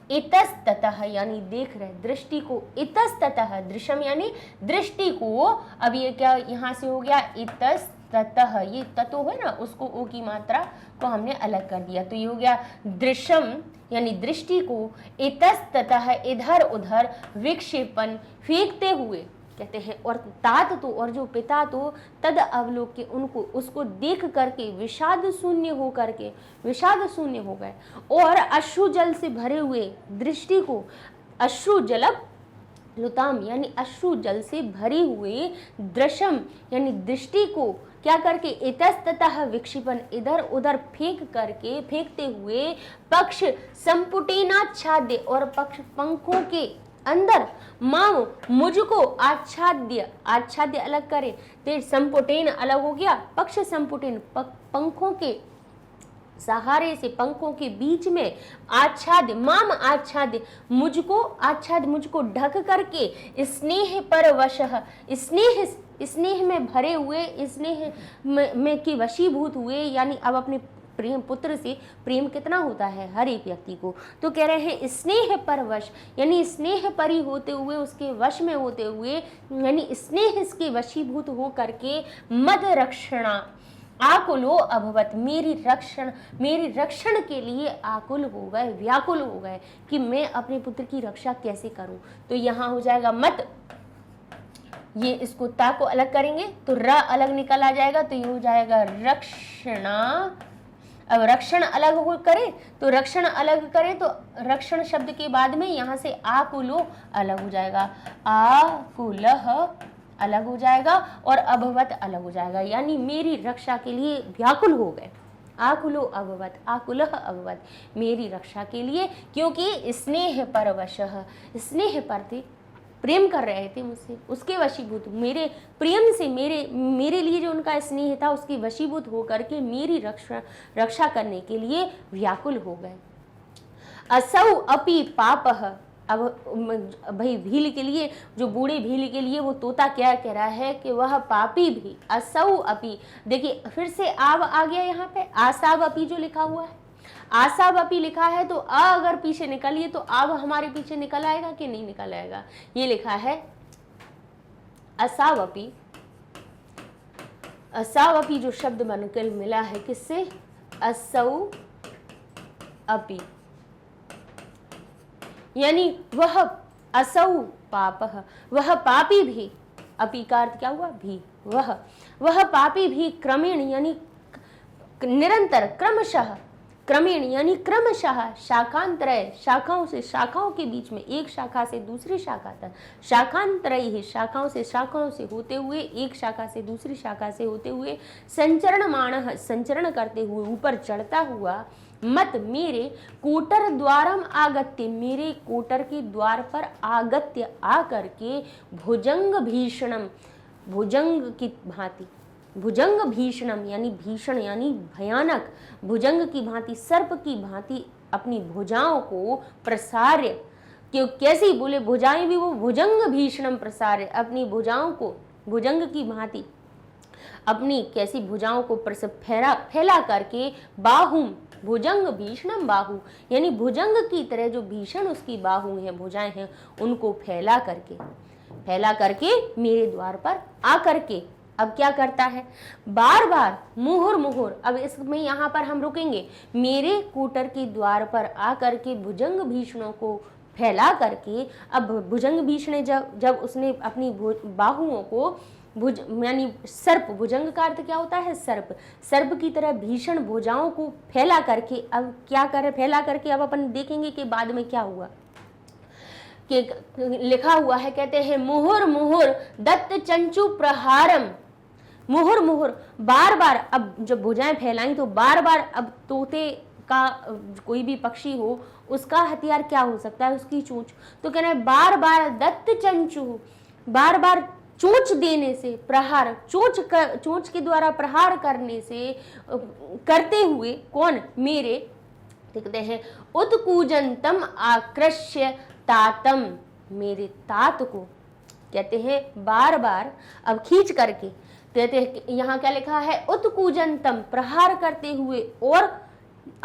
इतस्ततः, यानी देख रहे, दृष्टि को, इतस्ततः दृश्यम यानी दृष्टि को। अब ये क्या यहाँ से हो गया, इतस्ततः, ये ततो है ना, उसको ओ की मात्रा को हमने अलग कर दिया, तो ये हो गया दृश्यम यानी दृष्टि को, इतस्ततः इधर उधर, विक्षेपण फेंकते हुए कहते हैं, और तात तो, और जो पिता तो तद अवलोक के, उनको उसको देख करके विषाद शून्य हो करके, विषाद शून्य हो गए, और अश्रु जल से भरे हुए दृष्टि को, अश्रु जल लुताम यानी अश्रु जल से भरी हुए, दृश्यम यानी दृष्टि को क्या करके, इतस्ततः विक्षेपण इधर उधर फेंकते हुए, पक्ष संपुटेनाच्छाद्य, और पक्ष पंखों के अंदर, माओ मुझको आच्छाद्य अलग करे, तो संपुटेन अलग हो गया, पक्ष संपुटेन पंखों के सहारे से, पंखों के बीच में, आच्छाद्य माम आच्छाद्य मुझको ढक करके, स्नेह परवशः स्नेह में भरे हुए, स्नेह में की वशीभूत हुए, यानी अब अपने प्रेम पुत्र से प्रेम कितना होता है हर एक व्यक्ति को, तो कह रहे हैं स्नेह परवश यानी स्नेह परी होते हुए, उसके वश में होते हुए, यानी स्नेह इसके वशीभूत हो करके, मद रक्षणा आकुलो अभवत, मेरी रक्षण के लिए आकुल हो गए, व्याकुल हो गए कि मैं अपने पुत्र की रक्षा कैसे करूं। तो यहाँ हो जाएगा मत, ये इसको ता को अलग करेंगे तो र अलग निकल आ जाएगा, तो ये हो जाएगा रक्षणा। अब रक्षण अलग हो करे तो रक्षण अलग करे तो रक्षण शब्द के बाद में यहाँ से आकुलो अलग हो जाएगा, आकुलह अलग हो जाएगा, और अभवत अलग हो जाएगा, यानी मेरी रक्षा के लिए व्याकुल हो गए। आकुलो अभवत, आकुलह अभवत, मेरी रक्षा के लिए, क्योंकि स्नेह परवशः, स्नेह पर थे, प्रेम कर रहे थे मुझसे, उसके वशीभूत, मेरे प्रेम से, मेरे लिए जो उनका स्नेह था उसके वशीभूत होकर के मेरी रक्षा करने के लिए व्याकुल हो गए। असौ अपि पापः, अब भाई भील के लिए, जो बूढ़े भील के लिए वो तोता क्या कह रहा है कि वह पापी भी, असौ अपि, देखिए फिर से आव आ गया यहाँ पे, आसाव अपि जो लिखा हुआ है, आसाव अपि लिखा है तो अ अगर पीछे निकलिए तो आव हमारे पीछे निकल आएगा कि नहीं निकल आएगा। ये लिखा है असाव अपि, असाव अपि जो शब्द बनकर मिला है किससे, असौ अपि, यानी वह असौ पापः, वह पापी भी, अपि का अर्थ क्या हुआ भी, वह पापी भी क्रमेण यानी निरंतर, क्रमेण यानी क्रमशः, शाखांतरय शाखाओं से, शाखाओं के बीच में, एक शाखा से दूसरी शाखा तक, शाखांतरय ही शाखाओं से होते हुए, एक शाखा से दूसरी शाखा से होते हुए, संचरणमाणः संचरण करते हुए, ऊपर चढ़ता हुआ, मत मेरे कोटर द्वारम आगत्य, मेरे कोटर के द्वार पर आगत्य आकर के, भुजंग भीषणम, भुजंग की भांति, भुजंग भीषणम यानी भीषण यानी भयानक, भुजंग की भांति, सर्प की भांति अपनी भुजाओं को प्रसार्य, क्यों कैसी बोले भुजाएं भी वो भुजंग भीषणम प्रसार्य, अपनी भुजाओं को भुजंग की भांति अपनी कैसी भुजाओं को फैला करके, बाहुम भुजंग भीषणम बाहु, यानी भुजंग की तरह जो भीषण उसकी बाहु हैं, भुजाएं हैं, उनको फैला करके मेरे द्वार पर आकर के, अब क्या करता है, बार बार मुहुर, अब इसमें यहाँ पर हम रुकेंगे, मेरे कोटर के द्वार पर आकर के भुजंग भीषणों को फैला करके, अब भुजंग भीषण जब उसने अपनी बाहुओं को भुज यानी सर्प, भुजंग का अर्थ क्या होता है, सर्प की तरह भीषण भुजाओं को फैला करके, अब क्या करे, फैला करके, अब अपन देखेंगे कि बाद में क्या हुआ, कि लिखा हुआ है, कहते हैं मुहुर दत्त चंचु प्रहारम, मुहुर बार बार, अब जब भुजाएं फैलाई तो बार बार, अब तोते का कोई भी पक्षी हो उसका हथियार क्या हो सकता है, उसकी चोंच, तो कहना है बार बार दत्त चंचु, बार बार चोंच देने से, प्रहार चोंच के द्वारा प्रहार करने से, करते हुए, कौन, मेरे, देखते हैं उत्कूजंतम आकृष्य तातम, मेरे तात को कहते हैं बार बार, अब खींच करके, यहाँ क्या लिखा है, उत्कूजंतम, प्रहार करते हुए और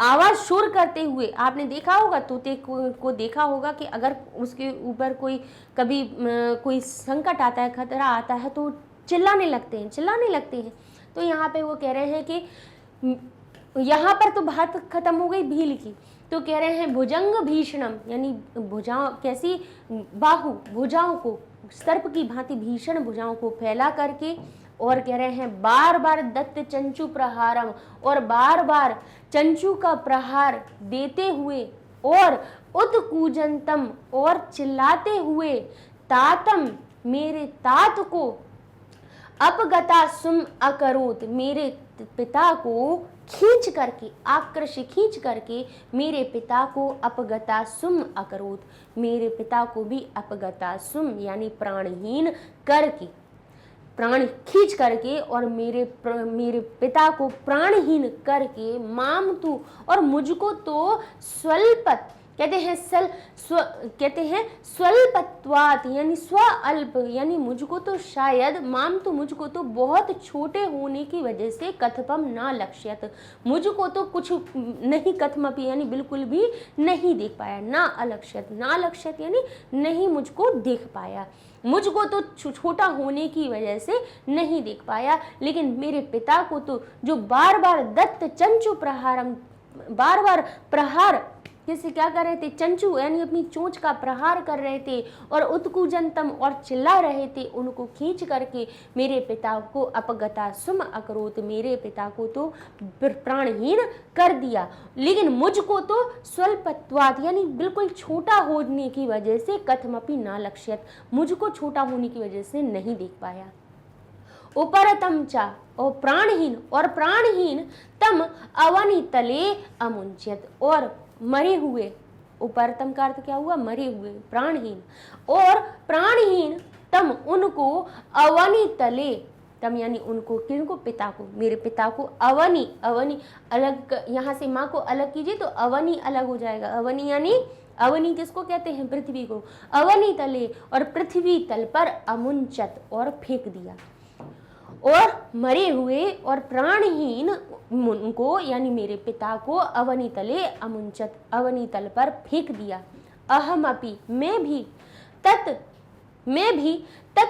आवाज शोर करते हुए। आपने देखा होगा, तोते को देखा होगा कि अगर उसके ऊपर कोई कभी कोई संकट आता है, खतरा आता है, तो चिल्लाने लगते हैं। तो यहाँ पे वो कह रहे हैं कि यहाँ पर तो बात खत्म हो गई भील की, तो कह रहे हैं भुजंग भीषणम, यानी भुजाओं, कैसी बाहु, भुजाओं को सर्प की भांति भीषण भुजाओं को फैला करके, और कह रहे हैं बार बार दत्त चंचु प्रहारम, और बार बार चंचु का प्रहार देते हुए, और उत्कूजंतम, और चिल्लाते हुए, तातम, मेरे तात को, अपगता सुम अकरोत, मेरे पिता को खींच करके, आकृष्ट खींच करके मेरे पिता को अपगता सुम अकरोत, मेरे पिता को भी अपगता सुम यानी प्राणहीन करके, प्राण खींच करके, और मेरे पिता को प्राणहीन करके, माम तू, और मुझको तो स्वल्पत, कहते हैं स्वल्पत्वात, यानी स्व अल्प, यानी मुझको तो शायद, माम तो मुझको तो बहुत छोटे होने की वजह से, कथपम ना लक्ष्यत, मुझको तो कुछ नहीं, कथमपि यानी बिल्कुल भी नहीं देख पाया, ना अलक्ष्यत यानी नहीं मुझको देख पाया, मुझको तो छोटा होने की वजह से नहीं देख पाया। लेकिन मेरे पिता को तो जो बार बार दत्त चंचु प्रहारम, बार बार प्रहार किसी क्या कर रहे थे, चंचु यानी अपनी चोंच का प्रहार कर रहे थे, और उत्कूजंतम, और चिल्ला रहे थे, उनको खींच करके मेरे पिता को अपगता सुम अकरोत, मेरे पिता को तो प्राणहीन कर दिया। लेकिन मुझको तो स्वल्पत्वात यानी बिल्कुल छोटा होने की वजह से, कथमपि ना लक्ष्यत, मुझको छोटा होने की वजह से नहीं देख पाया। उपरतम चा, और प्राणहीन तम अवनि तले अमुंचित, और मरे हुए, उपरतम का अर्थ क्या हुआ, मरे हुए, प्राणहीन, और प्राणहीन तम, उनको अवनि तले, तम यानी उनको, किनको, पिता को, मेरे पिता को, अवनि अलग, यहाँ से माँ को अलग कीजिए तो अवनि अलग हो जाएगा, अवनि यानी, अवनि किसको कहते हैं, पृथ्वी को, अवनि तले, और पृथ्वी तल पर अमुंचत, और फेंक दिया, और मरे हुए और प्राणहीन उनको यानी मेरे पिता को अवनि तले अमुंचत, अवनि तल पर फेंक दिया। अहमपि, मैं भी तत्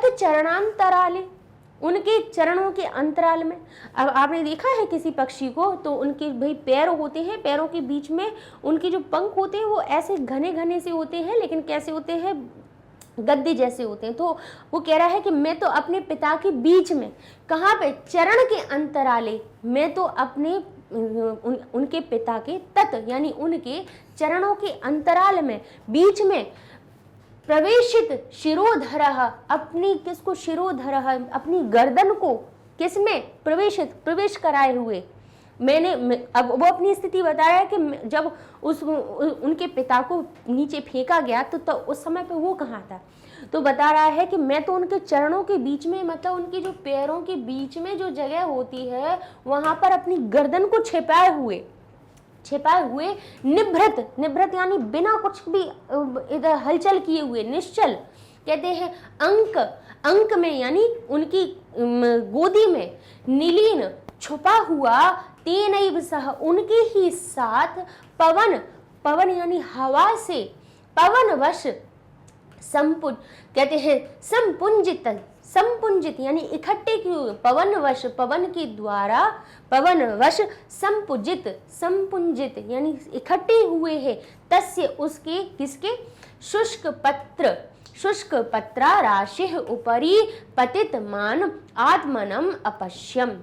चरणांतराले, उनके चरणों के अंतराल में। अब आपने देखा है किसी पक्षी को, तो उनके भाई पैर होते हैं, पैरों के बीच में उनके जो पंख होते हैं वो ऐसे घने घने से होते हैं, लेकिन कैसे होते हैं, गद्दे जैसे होते हैं। तो वो कह रहा है कि मैं तो अपने पिता के बीच में, कहाँ पे, चरण के अंतराले, मैं तो अपने उनके पिता के तत् यानी उनके चरणों के अंतराल में, बीच में, प्रवेशित शिरोधरः, अपनी किसको, शिरोधरः अपनी गर्दन को, किसमें, प्रवेश कराए हुए, अब वो अपनी स्थिति बता रहा है कि जब उनके पिता को नीचे फेंका गया तो उस समय पे वो कहाँ था, तो बता रहा है कि मैं तो उनके चरणों के बीच में, मतलब उनके जो पैरों के बीच में जो जगह होती है वहां पर अपनी गर्दन को छिपाए हुए, निभृत यानी बिना कुछ भी इधर हलचल किए हुए, निश्चल, कहते हैं अंक में यानी उनकी गोदी में, नीलीन छुपा हुआ, तेनैव सह उनके ही साथ, पवन यानी हवा से, पवनवश, कहते हैं संपुंजित यानी इकट्ठे किए हुए, पवनवश पवन के द्वारा, पवनवश संपुंजित यानी इकट्ठे हुए हैं, तस्य उसके, किसके, शुष्क पत्रा राशि उपरि पतित मान आत्मनम अपश्यम।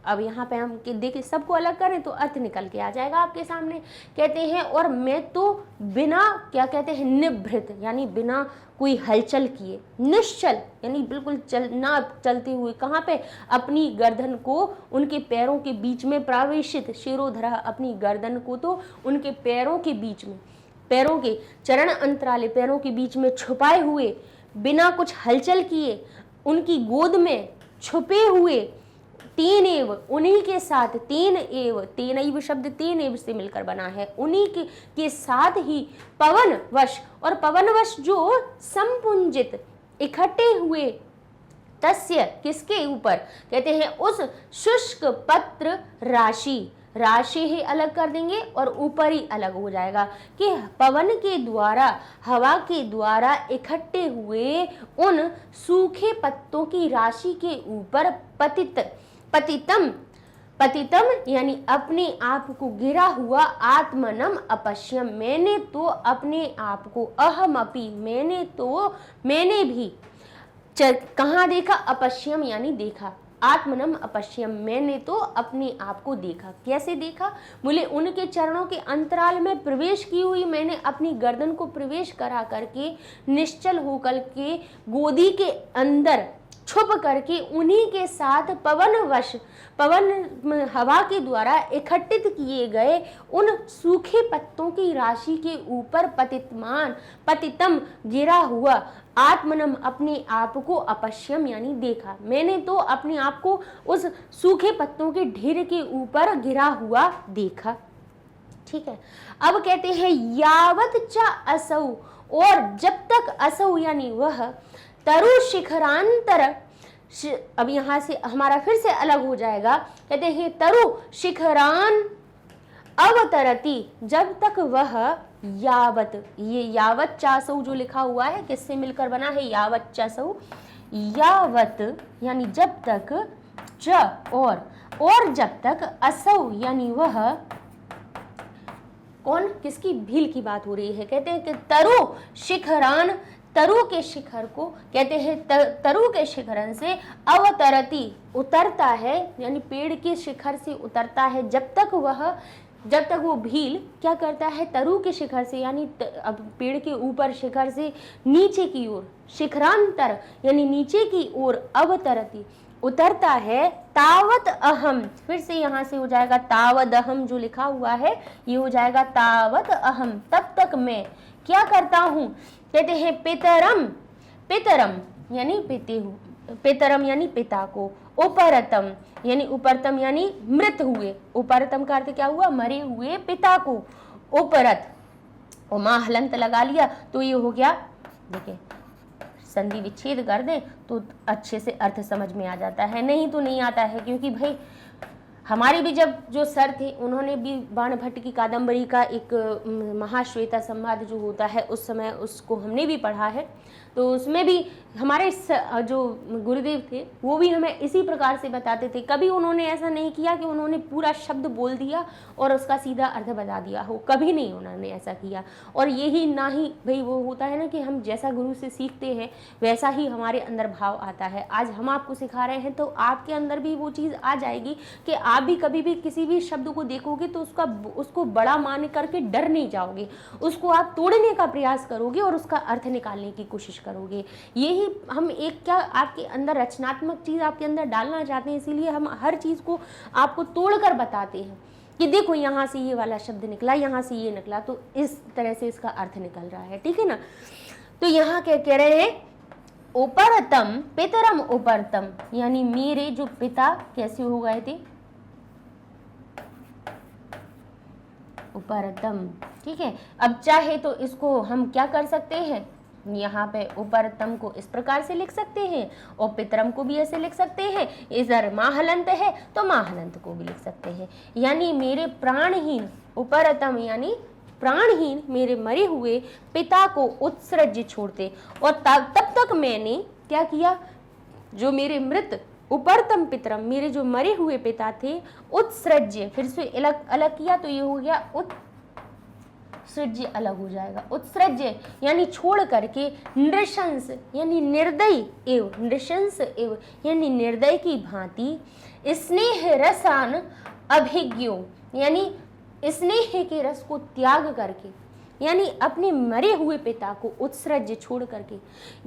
अब यहाँ पे हम देखिए सबको अलग करें तो अर्थ निकल के आ जाएगा आपके सामने। कहते हैं और मैं तो बिना, क्या कहते हैं, निभृत यानी बिना कोई हलचल किए, निश्चल यानी बिल्कुल चलते हुए, कहाँ पे, अपनी गर्दन को उनके पैरों के बीच में, प्रावेशित शिरोधरा, अपनी गर्दन को तो उनके पैरों के बीच में, पैरों के चरण अंतराले, पैरों के बीच में छुपाए हुए, बिना कुछ हलचल किए, उनकी गोद में छुपे हुए, तेनेव उन्हीं के साथ, तेनैव शब्द तेनेव से मिलकर बना है, उन्हीं के साथ ही, पवनवश, और पवनवश जो संपुंजित इकट्ठे हुए, तस्य किसके ऊपर, कहते हैं उस शुष्क पत्र राशि, राशि ही अलग कर देंगे और ऊपर ही अलग हो जाएगा कि पवन के द्वारा, हवा के द्वारा इकट्ठे हुए उन सूखे पत्तों की राशि के ऊपर पतितम पतितम यानी अपने आप को गिरा हुआ, आत्मनम अपश्यम मैंने तो अपने आप को, अहमपि मैंने भी कहाँ देखा, अपश्यम यानी देखा, आत्मनम अपश्यम मैंने तो अपने आप को देखा। कैसे देखा, बोले उनके चरणों के अंतराल में प्रवेश की हुई मैंने अपनी गर्दन को प्रवेश करा करके निश्चल होकर के गोदी के अंदर छुप करके उन्हीं के साथ पवन हवा के द्वारा इकट्ठित किए गए उन सूखे पत्तों की राशि के ऊपर पतितम गिरा हुआ, आत्मनम अपने आप को, अपश्यम यानी देखा, मैंने तो अपने आप को उस सूखे पत्तों के ढेर के ऊपर गिरा हुआ देखा। ठीक है, अब कहते हैं यावत च असौ, और जब तक असौ यानी वह तरु शिखरांतर, अब यहां से हमारा फिर से अलग हो जाएगा, कहते हैं तरु शिखरान अवतरती, जब तक वह यावत, ये यावत चासौ जो लिखा हुआ है किससे मिलकर बना है, यावत चासौ, यावत यानी जब तक, च और जब तक, असौ यानी वह, कौन, किसकी, भील की बात हो रही है, कहते हैं कि तरु शिखरान, तरु के शिखर को कहते हैं तरु के शिखरन से अवतरती उतरता है, यानी पेड़ के शिखर से उतरता है, जब तक वो भील क्या करता है, तरु के शिखर से यानी अब पेड़ के ऊपर शिखर से नीचे की ओर, शिखरांतर यानी नीचे की ओर, अवतरती उतरता है, तावत अहम, फिर से यहाँ से हो जाएगा तावद अहम जो लिखा हुआ है ये हो जाएगा तावत अहम, तब तक मैं क्या करता हूँ, कहते हैं पितरम यानी पितरम यानी पिता को, उपरतम यानी उपरतम यानी मृत हुए, उपरतम का अर्थ क्या हुआ, मरे हुए पिता को, उपरत और मां हलंत लगा लिया तो ये हो गया, देखिए संधि विच्छेद कर दें तो अच्छे से अर्थ समझ में आ जाता है, नहीं तो नहीं आता है, क्योंकि भाई हमारे भी जब जो सर थे उन्होंने भी बाणभट्ट की कादंबरी का एक महाश्वेता संवाद जो होता है उस समय उसको हमने भी पढ़ा है, तो उसमें भी हमारे जो गुरुदेव थे वो भी हमें इसी प्रकार से बताते थे, कभी उन्होंने ऐसा नहीं किया कि उन्होंने पूरा शब्द बोल दिया और उसका सीधा अर्थ बता दिया हो, कभी नहीं उन्होंने ऐसा किया। और यही ना ही भाई वो होता है ना कि हम जैसा गुरु से सीखते हैं वैसा ही हमारे अंदर भाव आता है। आज हम आपको सिखा रहे हैं तो आपके अंदर भी वो चीज़ आ जाएगी कि आप भी कभी भी किसी भी शब्द को देखोगे तो उसको बड़ा मान करके डर नहीं जाओगे, उसको आप तोड़ने का प्रयास करोगे और उसका अर्थ निकालने की कोशिश करोगे। यही हम एक क्या आपके अंदर रचनात्मक चीज़ आपके अंदर डालना चाहते हैं, इसीलिए हम हर चीज़ को आपको तोड़कर बताते हैं कि देखो यहाँ से ये वाला शब्द निकला, यहाँ से ये निकला, तो इस तरह से इसका अर्थ निकल रहा है, ठीक है ना। तो यहाँ क्या कह रहे हैं, उपरतम पितरम उपरतम यानी मेरे जो पिता कैसे हो गए थे, उपरतम, ठीक है। अब चाहे तो इसको हम क्या कर सकते हैं, यहाँ पे उपरतम को इस प्रकार से लिख सकते हैं और पितरम को भी ऐसे लिख सकते हैं, इधर माहलंत है तो माहलंत को भी लिख सकते हैं, यानी मेरे प्राणहीन, उपरतम यानी प्राणहीन मेरे मरे हुए पिता को उत्सृज्य छोड़ते, और तब तक मैंने क्या किया, जो मेरे मृत उपरतम पितरम मेरे जो मरे हुए पिता थे, उत्सृज्य फिर से अलग किया तो ये हो गया उत्सृज्य, अलग हो जाएगा, उत्सृज्य यानी छोड़ करके, नृशंस यानी निर्दयी एव, नृशंस एव यानी निर्दय की भांति, स्नेह रसान अभिज्ञो यानी स्नेह के रस को त्याग करके, यानी अपने मरे हुए पिता को उत्सृज्य छोड़ करके,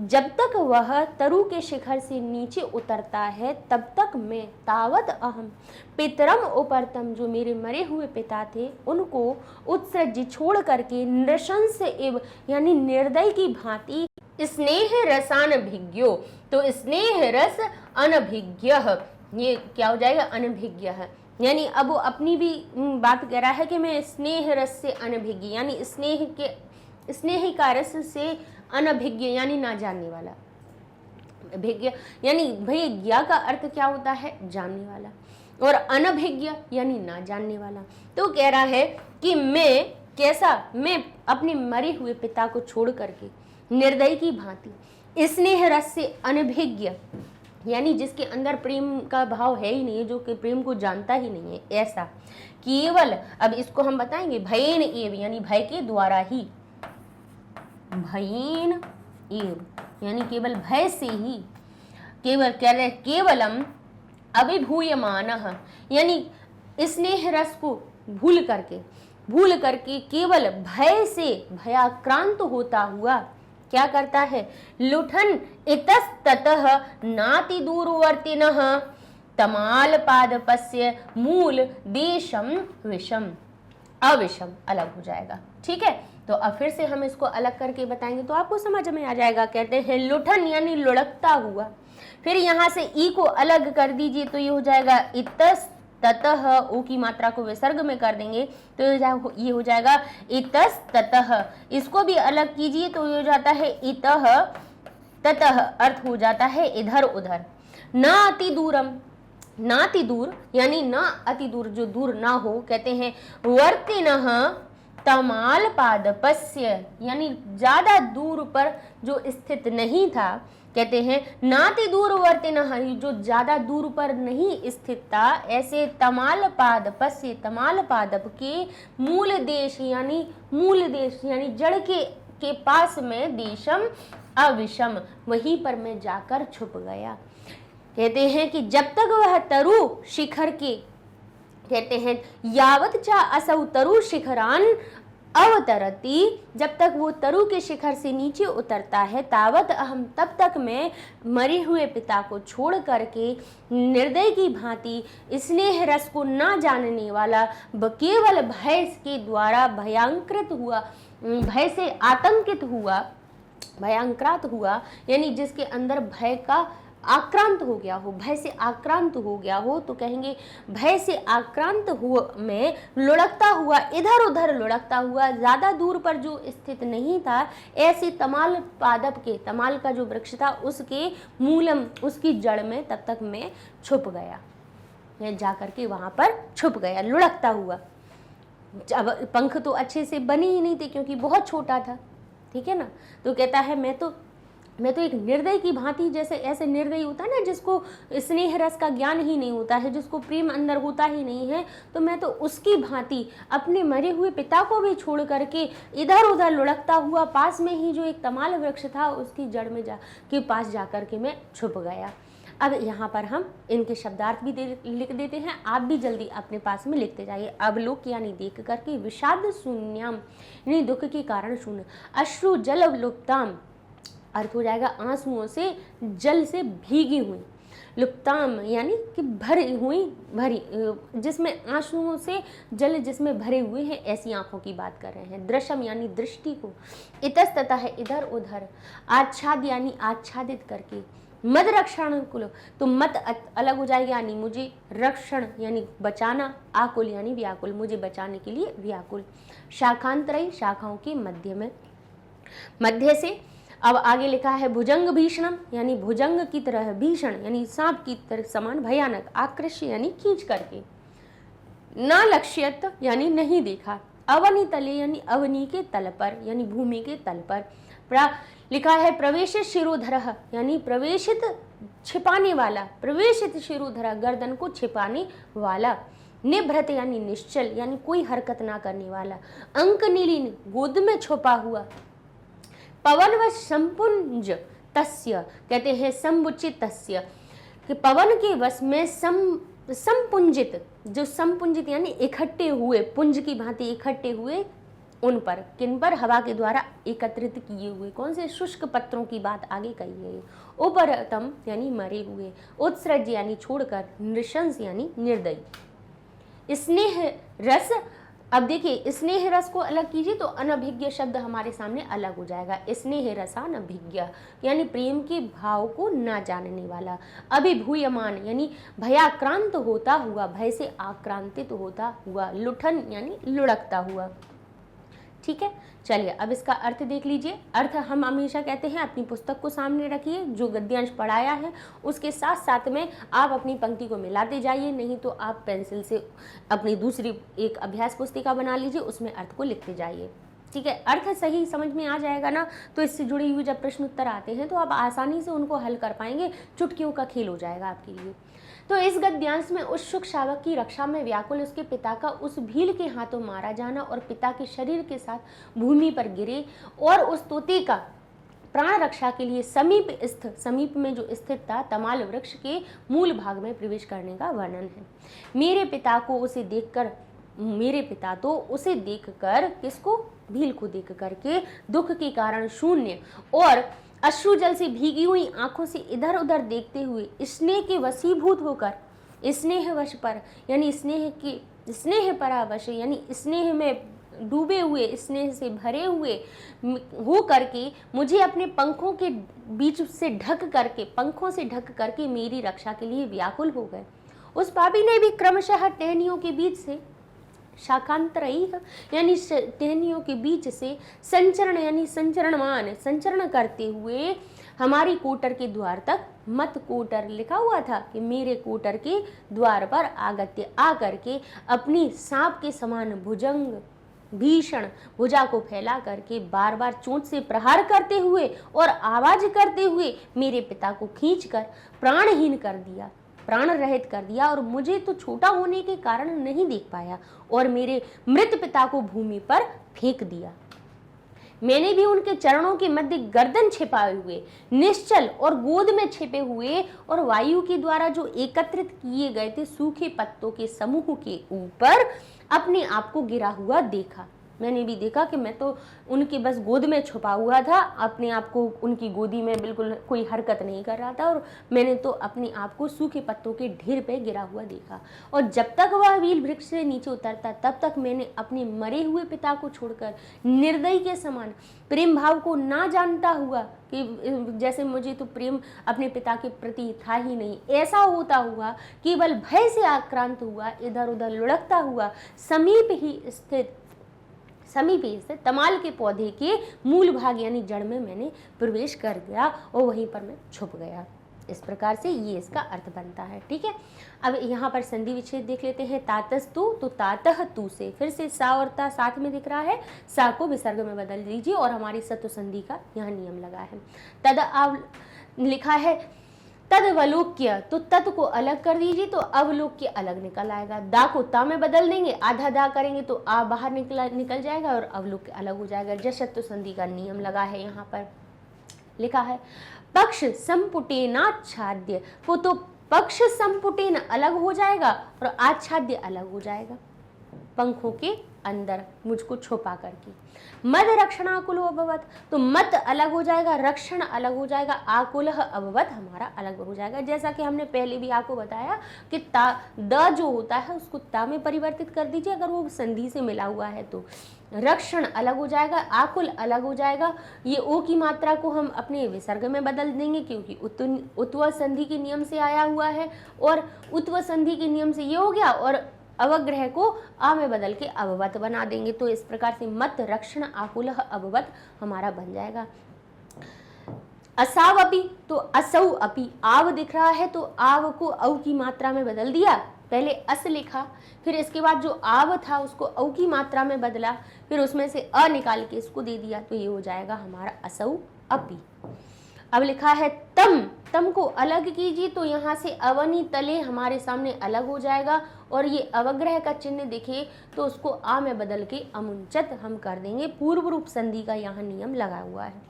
जब तक वह तरु के शिखर से नीचे उतरता है तब तक मैं, तावत अहम पितरम उपरतम जो मेरे मरे हुए पिता थे उनको उत्सृज्य छोड़ करके, नृशंस एव यानी निर्दय की भांति, स्नेह रसान भिज्ञो, तो स्नेह रस अनभिज्ञ, ये क्या हो जाएगा, अनभिज्ञ है, यानी अब वो अपनी भी बात कह रहा है कि मैं स्नेह रस से अनभिज्ञ, यानी स्नेह का रस से अनभिज्ञ यानी ना जानने वाला, अनभिज्ञ यानी भैया ज्ञा का अर्थ क्या होता है, जानने वाला, और अनभिज्ञ यानी ना जानने वाला। तो कह रहा है कि मैं कैसा, मैं अपने मरे हुए पिता को छोड़ करके निर्दयी की भांति स्नेह रस से अनभिज्ञ यानी जिसके अंदर प्रेम का भाव है ही नहीं है, जो कि प्रेम को जानता ही नहीं है, ऐसा केवल, अब इसको हम बताएंगे, भयेन एव यानी भय के द्वारा ही, भयेन एव यानी केवल भय से ही, केवल कह रहे केवलम अभिभूयमानः यानी स्नेह रस को भूल करके केवल भय से भयाक्रांत होता हुआ क्या करता है, लुठन इतस्ततः नाति दूरवर्तिनः तमालपादपस्य मूल देशम विषम, अविषम अलग हो जाएगा। ठीक है, तो अब फिर से हम इसको अलग करके बताएंगे तो आपको समझ में आ जाएगा। कहते हैं लुठन यानी लुढ़कता हुआ, फिर यहाँ से ई को अलग कर दीजिए तो ये हो जाएगा इतस ततः, ओ की मात्रा को विसर्ग में कर देंगे तो ये हो जाएगा इतस ततः। इसको भी अलग कीजिए तो ये हो जाता है इतः ततः, अर्थ हो जाता है इधर उधर। न अति दूरम, ना अति दूर यानी ना अति दूर, जो दूर ना हो। कहते हैं वर्तिनः तमालपादपस्य यानी ज्यादा दूर पर जो स्थित नहीं था। कहते हैं नाति दूरवर्तिनः, जो ज्यादा दूर पर नहीं स्थित था, ऐसे तमालपादपस्य तमालपादप के मूल देश यानी जड़ के पास में देशम अविषम, वहीं पर मैं जाकर छुप गया। कहते हैं कि जब तक वह तरु शिखर के, कहते हैं यावत चा असौ तरु शिखरान अवतरती, जब तक वो तरु के शिखर से नीचे उतरता है, तावत अहम तब तक मैं मरे हुए पिता को छोड़ करके निर्दय की भांति स्नेह रस को ना जानने वाला केवल भय के द्वारा भयांकृत हुआ, भय से आतंकित हुआ, भयांक्रांत हुआ यानी जिसके अंदर भय का आक्रांत हो गया हो, भय से आक्रांत हो गया हो, तो कहेंगे भय से आक्रांत हुआ में लुढ़कता हुआ, इधर उधर लुढ़कता हुआ, ज्यादा दूर पर जो स्थित नहीं था, ऐसे तमाल पादप के, तमाल का जो वृक्ष था उसके मूलम, उसकी जड़ में तब तक मैं छुप गया, मैं जाकर के वहां पर छुप गया लुढ़कता हुआ। अब पंख तो अच्छे से बने ही नहीं थे क्योंकि बहुत छोटा था, ठीक है ना। तो कहता है मैं तो एक निर्दयी की भांति, जैसे ऐसे निर्दयी होता है ना जिसको स्नेह रस का ज्ञान ही नहीं होता है, जिसको प्रेम अंदर होता ही नहीं है, तो मैं तो उसकी भांति अपने मरे हुए पिता को भी छोड़ करके इधर उधर लुढ़कता हुआ पास में ही जो एक तमाल वृक्ष था उसकी जड़ में के पास जाकर के मैं छुप गया। अब यहाँ पर हम इनके शब्दार्थ भी लिख देते हैं, आप भी जल्दी अपने पास में लिखते जाइए। अवलोक यानी देख करके, विषाद शून्यम यानी दुख के कारण शून्य, अश्रु जल लुप्ताम अर्थ हो जाएगा आंसुओं से, जल से भीगी हुई, लुप्ताम यानी कि भरी, जिसमें आंसुओं से जल जिसमें भरे हुए हैं, ऐसी आंखों की बात कर रहे हैं। दृश्यम यानी दृष्टि को, इतस्ततः है इधर उधर, आच्छाद यानी आच्छादित करके, मद रक्षण कुल तो मत अलग हो जाएगा यानी मुझे, रक्षण यानी बचाना, आकुल यानी व्याकुल, मुझे बचाने के लिए व्याकुल। शाखांतरई शाखाओं के मध्य में, मध्य से। अब आगे लिखा है भुजंग भीषणम यानी भुजंग की तरह, भीषण यानी सांप की तरह समान, भयानक, आकृष्य यानी खींच करके, ना लक्ष्यत यानी नहीं देखा, अवनी तले यानी अवनी के तल पर यानी भूमि के तल पर। लिखा है प्रवेशित शिरोधर यानी प्रवेशित छिपाने वाला, प्रवेशित शिरोधर गर्दन को छिपाने वाला। निभृत यानी निश्चल यानी कोई हरकत ना करने वाला। अंक नीलिन गोद में छुपा हुआ। पवन व संपुंज तस्य कहते हैं संबुचित तस्य कि पवन के वश में संपुंजित, जो संपुंजित यानी इकट्ठे हुए, पुंज की भांति इकट्ठे हुए, उन पर, किन पर, हवा के द्वारा एकत्रित किए हुए, कौन से, शुष्क पत्रों की बात आगे कही है। उपरतम यानी मरे हुए, उत्सृज यानी छोड़कर, नृशंस यानी निर्दयी। स्नेह रस, अब देखिए स्नेह रस को अलग कीजिए तो अनभिज्ञ शब्द हमारे सामने अलग हो जाएगा। स्नेह रसानभिज्ञ यानी प्रेम के भाव को ना जानने वाला। अभिभूयमान यानी भयाक्रांत होता हुआ, भय से आक्रांतित होता हुआ। लुठन यानी लुढ़कता हुआ। ठीक है, चलिए अब इसका अर्थ देख लीजिए। अर्थ हम हमेशा कहते हैं अपनी पुस्तक को सामने रखिए, जो गद्यांश पढ़ाया है उसके साथ साथ में आप अपनी पंक्ति को मिलाते जाइए, नहीं तो आप पेंसिल से अपनी दूसरी एक अभ्यास पुस्तिका बना लीजिए, उसमें अर्थ को लिखते जाइए। ठीक है, अर्थ सही समझ में आ जाएगा ना, तो इससे जुड़े हुए जब प्रश्न उत्तर आते हैं तो आप आसानी से उनको हल कर पाएंगे, चुटकियों का खेल हो जाएगा आपके लिए। तो इस गद्यांश में उत्सुक शावक की रक्षा में व्याकुल उसके पिता का उस भील के हाथों मारा जाना और पिता के शरीर के साथ भूमि पर गिरे और उस तोते का प्राण रक्षा के लिए समीप में जो स्थित था तमाल वृक्ष के मूल भाग में प्रवेश करने का वर्णन है। मेरे पिता तो उसे देखकर, किसको? भील को देख करके दुख के कारण शून्य और अश्रु जल से भीगी हुई आंखों से इधर उधर देखते हुए स्नेह के वशीभूत होकर, स्नेहवश पर यानी स्नेह परावश यानी स्नेह में डूबे हुए, स्नेह से भरे हुए हो करके मुझे अपने पंखों से ढक करके मेरी रक्षा के लिए व्याकुल हो गए। उस पापी ने भी क्रमशः टहनियों के बीच से शाखांतरई यानी टहनियों के बीच से संचरण यानी संचरण करते हुए हमारी कोटर के द्वार तक, मत कोटर लिखा हुआ था कि मेरे कोटर के द्वार पर आगत्य आकर के अपनी सांप के समान भीषण भुजा को फैला करके बार बार चोट से प्रहार करते हुए और आवाज करते हुए मेरे पिता को खींचकर प्राण रहित कर दिया और मुझे तो छोटा होने के कारण नहीं देख पाया और मेरे मृत पिता को भूमि पर फेंक दिया। मैंने भी उनके चरणों के मध्य गर्दन छिपाए हुए, निश्चल और गोद में छिपे हुए और वायु के द्वारा जो एकत्रित किए गए थे सूखे पत्तों के समूह के ऊपर अपने आप को गिरा हुआ देखा। मैंने भी देखा कि मैं तो उनके बस गोद में छुपा हुआ था, अपने आप को उनकी गोदी में बिल्कुल कोई हरकत नहीं कर रहा था और मैंने तो अपने आप को सूखे पत्तों के ढेर पे गिरा हुआ देखा। और जब तक वह व्हील वृक्ष से नीचे उतरता तब तक मैंने अपने मरे हुए पिता को छोड़कर निर्दयी के समान प्रेम भाव को ना जानता हुआ कि जैसे मुझे तो प्रेम अपने पिता के प्रति था ही नहीं, ऐसा होता हुआ केवल भय से आक्रांत हुआ, इधर उधर लुढ़कता हुआ समीप ही स्थित तमाल के पौधे के मूल भाग यानी जड़ में मैंने प्रवेश कर गया और वहीं पर मैं छुप गया। इस प्रकार से ये इसका अर्थ बनता है। ठीक है, अब यहाँ पर संधि विच्छेद देख लेते हैं। तातस्तु तो तातः तू से, फिर से सा और ता साथ में दिख रहा है, सा को विसर्ग में बदल दीजिए और हमारी सत्व संधि का यहाँ नियम लगा है। तद लिखा है तदवलोक्य, तो तत् को अलग कर दीजिए तो अवलोक्य अलग निकल आएगा। दा को ता में बदल देंगे, आधा दा करेंगे तो आ बाहर निकल जाएगा और अवलोक्य अलग हो जाएगा। जशत्व संधि का नियम लगा है। यहाँ पर लिखा है पक्ष संपुटेनाच्छाद्य, वो तो पक्ष संपुटेन अलग हो जाएगा और आच्छाद्य अलग हो जाएगा, पंखों के अंदर मुझको छुपा करके। मद रक्षणाकुल अभवत, तो मत अलग हो जाएगा, रक्षण अलग हो जाएगा, आकुल अभवत हमारा अलग हो जाएगा। जैसा कि हमने पहले भी आपको बताया कि ता द जो होता है उसको ता में परिवर्तित कर दीजिए अगर वो संधि से मिला हुआ है तो। रक्षण अलग हो जाएगा, आकुल अलग हो जाएगा। ये ओ की मात्रा को हम अपने विसर्ग में बदल देंगे क्योंकि उत्व संधि के नियम से आया हुआ है और उत्व संधि के नियम से ये हो गया और अवग्रह को आ में बदल के अववत बना देंगे। तो इस प्रकार से मत रक्षण आकुल अववत हमारा बन जाएगा। असाव अपी, तो असौ अपी, आव दिख रहा है तो आव को औ की मात्रा में बदल दिया, पहले अस लिखा, फिर इसके बाद जो आव था उसको औ की मात्रा में बदला, फिर उसमें से अ निकाल के इसको दे दिया, तो ये हो जाएगा हमारा असौ अपी। अब लिखा है तम, तम को अलग कीजिए तो यहाँ से अवनी तले हमारे सामने अलग हो जाएगा और ये अवग्रह का चिन्ह दिखे तो उसको आ में बदल के अमुंचत हम कर देंगे। पूर्व रूप संधि का यहाँ नियम लगा हुआ है।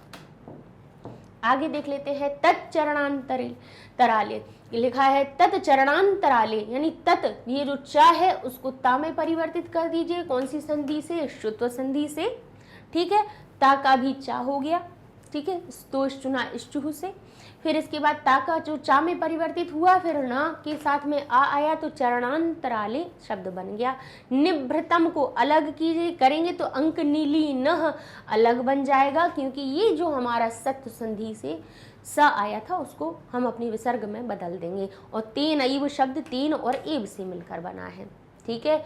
आगे देख लेते हैं तत्चरणांतरे तराले, लिखा है तत्चरणांतराले यानी तत्, ये जो च है उसको ता में परिवर्तित कर दीजिए। कौन सी संधि से? श्रुत्व संधि से। ठीक है, ता का भी चा हो गया। ठीक है, स्तो चुना इष्टुह से। फिर इसके बाद ता का जो चा में परिवर्तित हुआ, फिर न के साथ में आ आया तो चरणांतराले शब्द बन गया। निभृतम को अलग कीजिए करेंगे तो अंक नीली न अलग बन जाएगा क्योंकि ये जो हमारा सत्व संधि से स आया था उसको हम अपने विसर्ग में बदल देंगे और तेन अईव शब्द तेन और एव से मिलकर बना है। ठीक है,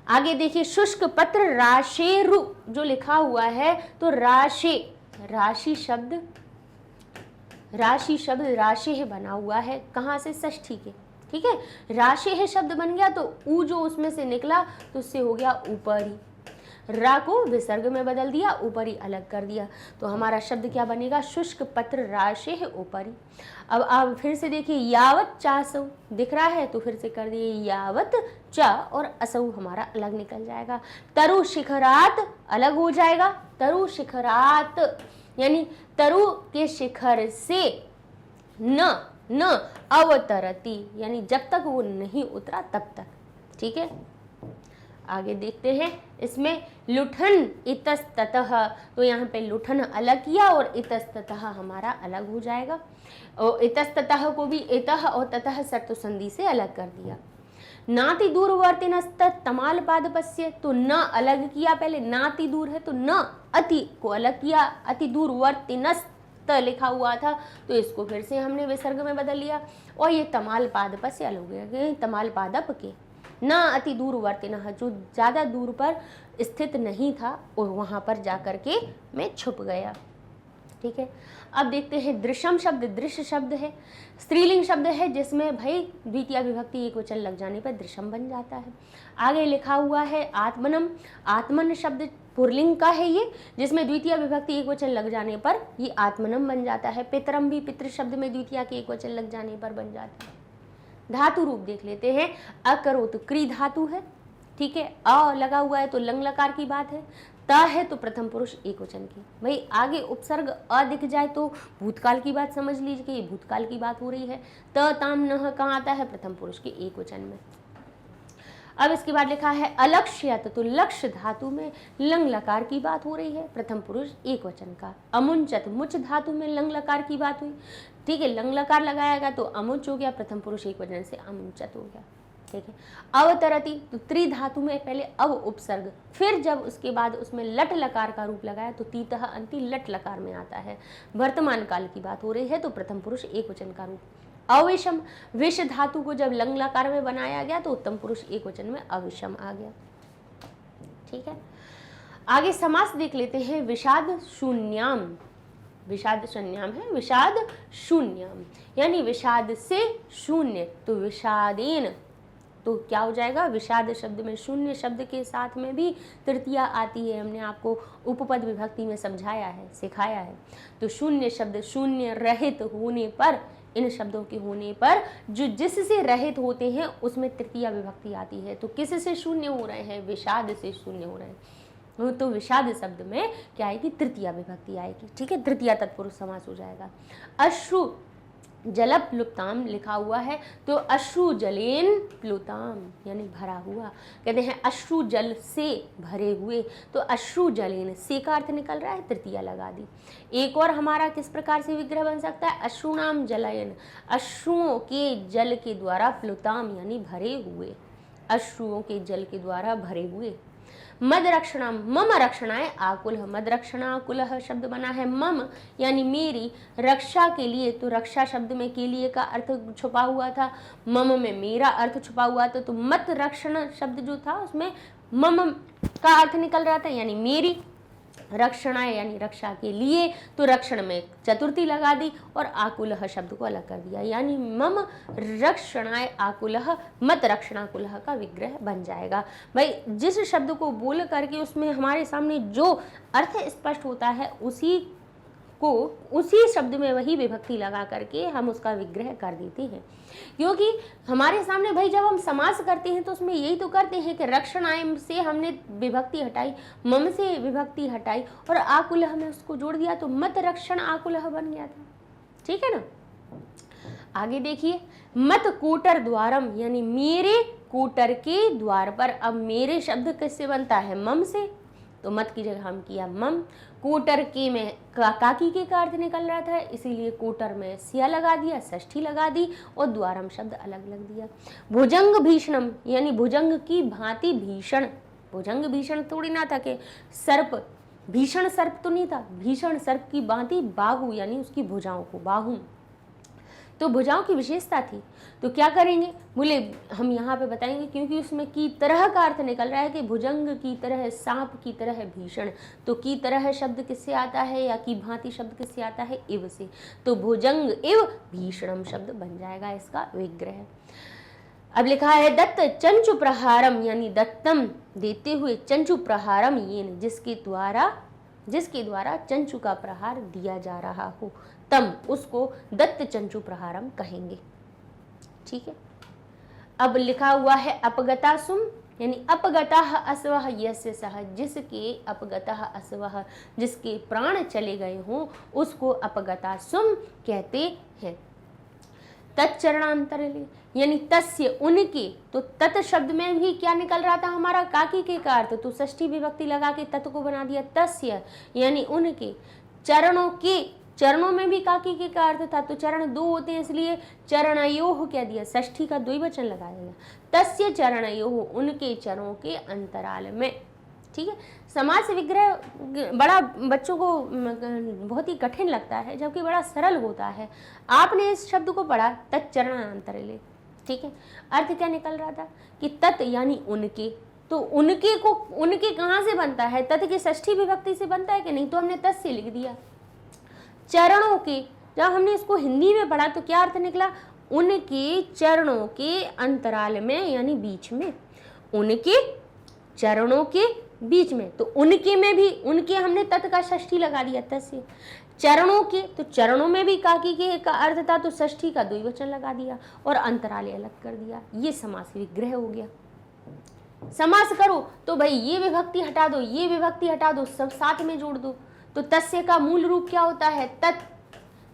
आगे देखिए शुष्क पत्र राशेरु जो लिखा हुआ है, तो राशि शब्द राशि है बना हुआ है, कहाँ से? षष्ठी के, ठीक है। राशि है शब्द बन गया, तो ऊ जो उसमें से निकला तो उससे हो गया ऊपरी, रा को विसर्ग में बदल दिया, ऊपरी अलग कर दिया, तो हमारा शब्द क्या बनेगा? शुष्क पत्र राशि है ऊपरी। अब आप फिर से देखिए यावत चासौ दिख रहा है, तो फिर से कर दिए यावत चा और असौ हमारा अलग निकल जाएगा। तरु शिखरात अलग हो जाएगा, तरु शिखरात यानी तरु के शिखर से न अवतरती, यानी जब तक वो नहीं उतरा तब तक, ठीक है। आगे देखते हैं, इसमें लुठन इतस्ततः, तो यहाँ पे लुठन अलग किया और इतस्ततः हमारा अलग हो जाएगा, और इतस्ततः को भी इतः और ततः सर्त संधि से अलग कर दिया। नाति दूरवर्तिनस्त तमाल पादपस्य, तो न अलग किया, पहले नाति दूर है तो न अति को अलग किया, अति दूरवर्तिनस्त लिखा हुआ था तो इसको फिर से हमने विसर्ग में बदल लिया, और ये तमाल पादप से अलग हो गया, तमाल पादप के न अति दूरवर्तिनः जो ज़्यादा दूर पर स्थित नहीं था और वहाँ पर जाकर के मैं छुप गया, ठीक है। अब देखते हैं दृश्यम शब्द, दृश्य शब्द है, स्त्रीलिंग शब्द है जिसमें भाई द्वितीय विभक्ति एक वचन लग जाने पर दृश्यम बन जाता है। आगे लिखा हुआ है आत्मनम, आत्मन शब्द पुरलिंग का है ये, जिसमें द्वितीय विभक्ति एक वचन लग जाने पर ये आत्मनम बन जाता है। पितरम भी पितृ शब्द में द्वितीय के एक वचन लग जाने पर बन जाता है। धातु रूप देख लेते हैं, अकरोत क्री धातु है, ठीक है, अ लगा हुआ है तो लंग लकार की बात है, त है तो प्रथम पुरुष एक वचन की, भाई आगे उपसर्ग अ दिख जाए तो भूतकाल की बात समझ लीजिए कि ये भूतकाल की बात हो रही है। त ताम नह कहाँ आता है? प्रथम पुरुष के एक वचन में। अब इसके बाद लिखा है अलक्ष्यत, तो लक्ष्य धातु में लंग लकार की बात हो रही है, प्रथम पुरुष एक वचन का। अमुंचत, मुच धातु में लंग लकार की बात हुई, ठीक है, लंग लकार लगाएगा तो अमुच हो गया, प्रथम पुरुष एक वचन से अमुंचत हो गया, ठीक है। अवतरति, तो त्रि धातु में पहले अव उपसर्ग, फिर जब उसके बाद उसमें लट लकार का रूप लगाया तो तीतः अंति लट लकार में आता है, वर्तमान काल की बात हो रही है तो प्रथम पुरुष एक वचन का रूप। अविषम, विष धातु को जब लंग लकार में बनाया गया तो उत्तम पुरुष एक वचन में अविषम आ गया, ठीक है। आगे समास देख लेते हैं, विषाद शून्याम, विषाद शून्याम है, विषाद शून्याम यानी विषाद से शून्य, तो विषादेन, तो क्या हो जाएगा? विषाद शब्द में शून्य शब्द के साथ में भी तृतीया आती है, हमने आपको उपपद विभक्ति में समझाया है, सिखाया है। तो शून्य शब्द शून्य रहित होने पर, इन शब्दों के होने पर जो जिससे रहित होते हैं उसमें तृतीया विभक्ति आती है। तो किस से शून्य हो रहे हैं? विषाद से शून्य हो रहे हैं, तो विषाद शब्द में क्या आएगी? तृतीया विभक्ति आएगी, ठीक है, तृतीया तत्पुरुष समास हो जाएगा। अश्रु जल प्लुताम लिखा हुआ है तो अश्रु जलेन प्लुताम यानी भरा हुआ, कहते हैं अश्रु जल से भरे हुए, तो अश्रु जलेन से का अर्थ निकल रहा है, तृतीया लगा दी। एक और हमारा किस प्रकार से विग्रह बन सकता है? अश्रुनाम जलयन, अश्रुओं के जल के द्वारा प्लुताम यानी भरे हुए, अश्रुओं के जल के द्वारा भरे हुए। मद रक्षणाम, मम रक्षणाय आकुल, मद रक्षणाकुल शब्द बना है मम यानी मेरी रक्षा के लिए, तो रक्षा शब्द में के लिए का अर्थ छुपा हुआ था, मम में मेरा अर्थ छुपा हुआ था, तो मत रक्षण शब्द जो था उसमें मम का अर्थ निकल रहा था यानी मेरी, रक्षणाय यानी रक्षा के लिए, तो रक्षण में चतुर्थी लगा दी और आकुलह शब्द को अलग कर दिया, यानी मम रक्षणाय आकुलह मत रक्षणाकुलह का विग्रह बन जाएगा। भाई जिस शब्द को बोल करके उसमें हमारे सामने जो अर्थ स्पष्ट होता है उसी शब्द में वही विभक्ति लगा करके हम उसका विग्रह कर देते हैं, क्योंकि हमारे सामने भाई जब हम समास करते हैं तो उसमें यही तो करते हैं कि रक्षणाय से हमने विभक्ति हटाई, मम से विभक्ति हटाई और आकुलह हमने उसको जोड़ दिया, तो मत रक्षण आकुलह बन गया था, ठीक है ना। आगे देखिए, मत कोटर द्वारम यानी मेरे कोटर के द्वार पर, अब मेरे शब्द किससे बनता है? मम से, तो मत की जगह हम किया मम, कोटर के में काकी के का अर्थ निकल रहा था इसीलिए कोटर में सिया लगा दिया, षष्ठी लगा दी और द्वारम शब्द अलग लग दिया। भुजंग भीषणम यानी भुजंग की भांति भीषण, भुजंग भीषण थोड़ी ना था कि सर्प, भीषण सर्प तो नहीं था, भीषण सर्प की भांति बाहु यानी उसकी भुजाओं को, बाहु। तो भुजाओं की विशेषता थी। तो क्या करेंगे, बोले हम यहाँ पे बताएंगे, क्योंकि उसमें की तरह का अर्थ निकल रहा है कि भुजंग की तरह, सांप की तरह भीषण। तो की तरह शब्द किससे आता है या की भांति शब्द किससे आता है, इव से। तो भुजंग इव भीषणम शब्द बन जाएगा इसका विग्रह। अब लिखा है दत्त चंचु प्रहारम, यानी दत्तम देते हुए, चंचु प्रहारम येन जिसके द्वारा चंचु का प्रहार दिया जा रहा हो, तम उसको दत्त चंचु प्रहारम कहेंगे। ठीक है। अब लिखा हुआ है अपगतासुम, यानी अपगतः अस्वः यस्य सः, जिसके अपगतः अस्वः, जिसके प्राण चले गए हों उसको अपगतासुम कहते हैं। तच्चरणांतरले, यानी तस्य उनके, तो तत् शब्द में भी क्या निकल रहा था हमारा, काकी के का अर्थ, तो षष्ठी विभक्ति लगा के तत् को बना दिया तस्य, यानी उनके। चरणों के, चरणों में भी काकी के का अर्थ था, तो चरण दो होते हैं इसलिए चरणयोः कह दिया, षष्ठी का द्विवचन लगाया गया। तस्य चरणयोः, उनके चरणों के अंतराल में। ठीक है। समास विग्रह बड़ा बच्चों को बहुत ही कठिन लगता है, जबकि बड़ा सरल होता है। आपने इस शब्द को पढ़ा तच्चरणांतरले, ठीक है। अर्थ क्या निकल रहा था कि तत् यानी उनके, तो उनके को, उनके कहाँ से बनता है, तत् की षष्ठी विभक्ति से बनता है कि नहीं, तो हमने तत् से लिख दिया। चरणों के, जब हमने इसको हिंदी में पढ़ा तो क्या अर्थ निकला, उनके चरणों के अंतराल में, यानी बीच में, उनके चरणों के बीच में। तो उनके में भी, उनके हमने तत् का षष्ठी लगा दिया तस्य। चरणों के, तो चरणों में भी काकी के का अर्थ था, तो षष्ठी का द्विवचन लगा दिया और अंतराले अलग कर दिया। ये समास विग्रह हो गया। समास करो तो भाई ये विभक्ति हटा दो, ये विभक्ति हटा दो, सब साथ में जोड़ दो। तो तस्य का मूल रूप क्या होता है, तत्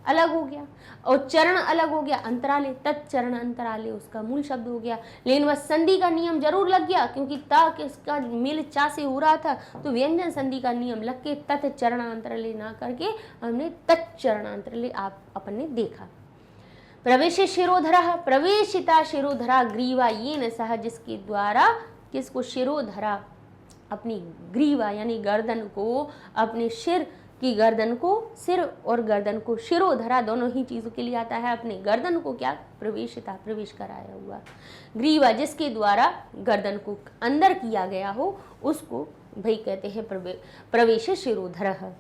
अलग हो गया और चरण अलग हो गया, अंतराले, तत्चरण अंतराले उसका मूल शब्द हो गया। लेकिन वह संधि का नियम जरूर लग गया, क्योंकि ता किसका मेल चा से हो रहा था, तो व्यंजन संधि का नियम लग के तत्चरणांतराले ना करके हमने तत्चरणांतराले आप अपन ने देखा। प्रवेश शिरोधरा, प्रवेशिता शिरोधरा ग्रीवा येन सह, जिसके द्वारा किसको, शिरोधरा, अपनी ग्रीवा यानी गर्दन को, अपने सिर की गर्दन को, सिर और गर्दन को, शिरोधरा दोनों ही चीजों के लिए आता है, अपने गर्दन को क्या, प्रवेशिता, प्रवेश कराया हुआ। ग्रीवा जिसके द्वारा गर्दन को अंदर किया गया हो उसको भाई कहते हैं प्रवेश शिरोधर।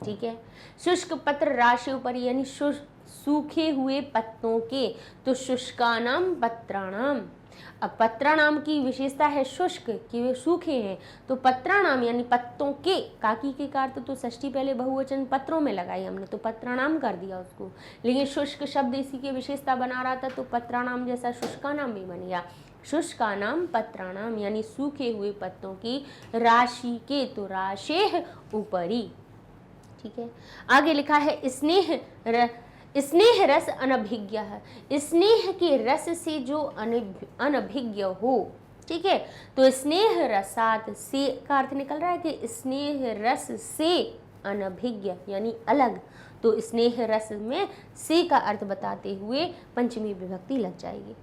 ठीक है। शुष्क पत्र राशि ऊपर, यानी सूखे हुए पत्तों के, तो शुष्कानाम पत्राणाम। अब पत्राणाम की विशेषता है शुष्क, कि वे सूखे हैं, तो पत्राणाम यानी पत्तों के, काकी के का अर्थ तो षष्ठी पहले बहुवचन पत्रों में लगाई हमने, तो पत्राणाम कर दिया उसको। लेकिन शुष्क शब्द इसी की विशेषता बना रहा था, तो पत्राणाम जैसा शुष्कानाम भी बन गया। शुष्कानाम पत्राणाम यानी सूखे हुए पत्तों की, राशि के, तो राशेह ऊपरी। ठीक है। आगे लिखा है स्नेह रस अनभिज्ञ है, स्नेह के रस से जो अनभिज्ञ हो। ठीक है। तो स्नेह रसात से का अर्थ निकल रहा है कि स्नेह रस से अनभिज्ञ यानी अलग, तो स्नेह रस में से का अर्थ बताते हुए पंचमी विभक्ति लग जाएगी।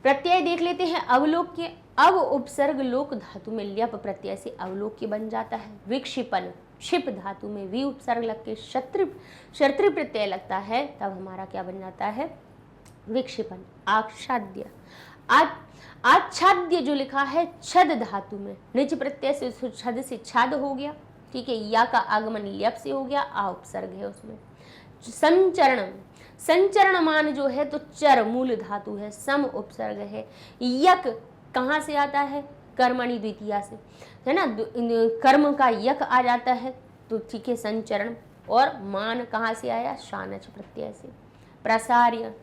प्रत्यय देख लेते हैं। अवलोक्य, अब उपसर्ग लोक धातु में ल्यप प्रत्यय से अवलोक्य बन जाता है। विक्षिपन, क्षिप धातु में वी उपसर्ग लग के शर्तृ प्रत्यय लगता है, तब हमारा क्या बन जाता है, विक्षिपन। आच्छाद्य, आच्छाद्य जो लिखा है छद धातु में, निज प्रत्यय से छद से छाद हो गया। ठीक है। या का आगमन ल्यप से हो गया, आ उपसर्ग है उसमें। संचरण, संचरणमान जो है तो चर मूल धातु है, सम उपसर्ग है। यक कहाँ से आता है, कर्मणि द्वितीया से, है ना, कर्म का यक आ जाता है, तो ठीक है संचरण। और मान कहाँ से आया, शानच प्रत्यय से। प्रसार्य,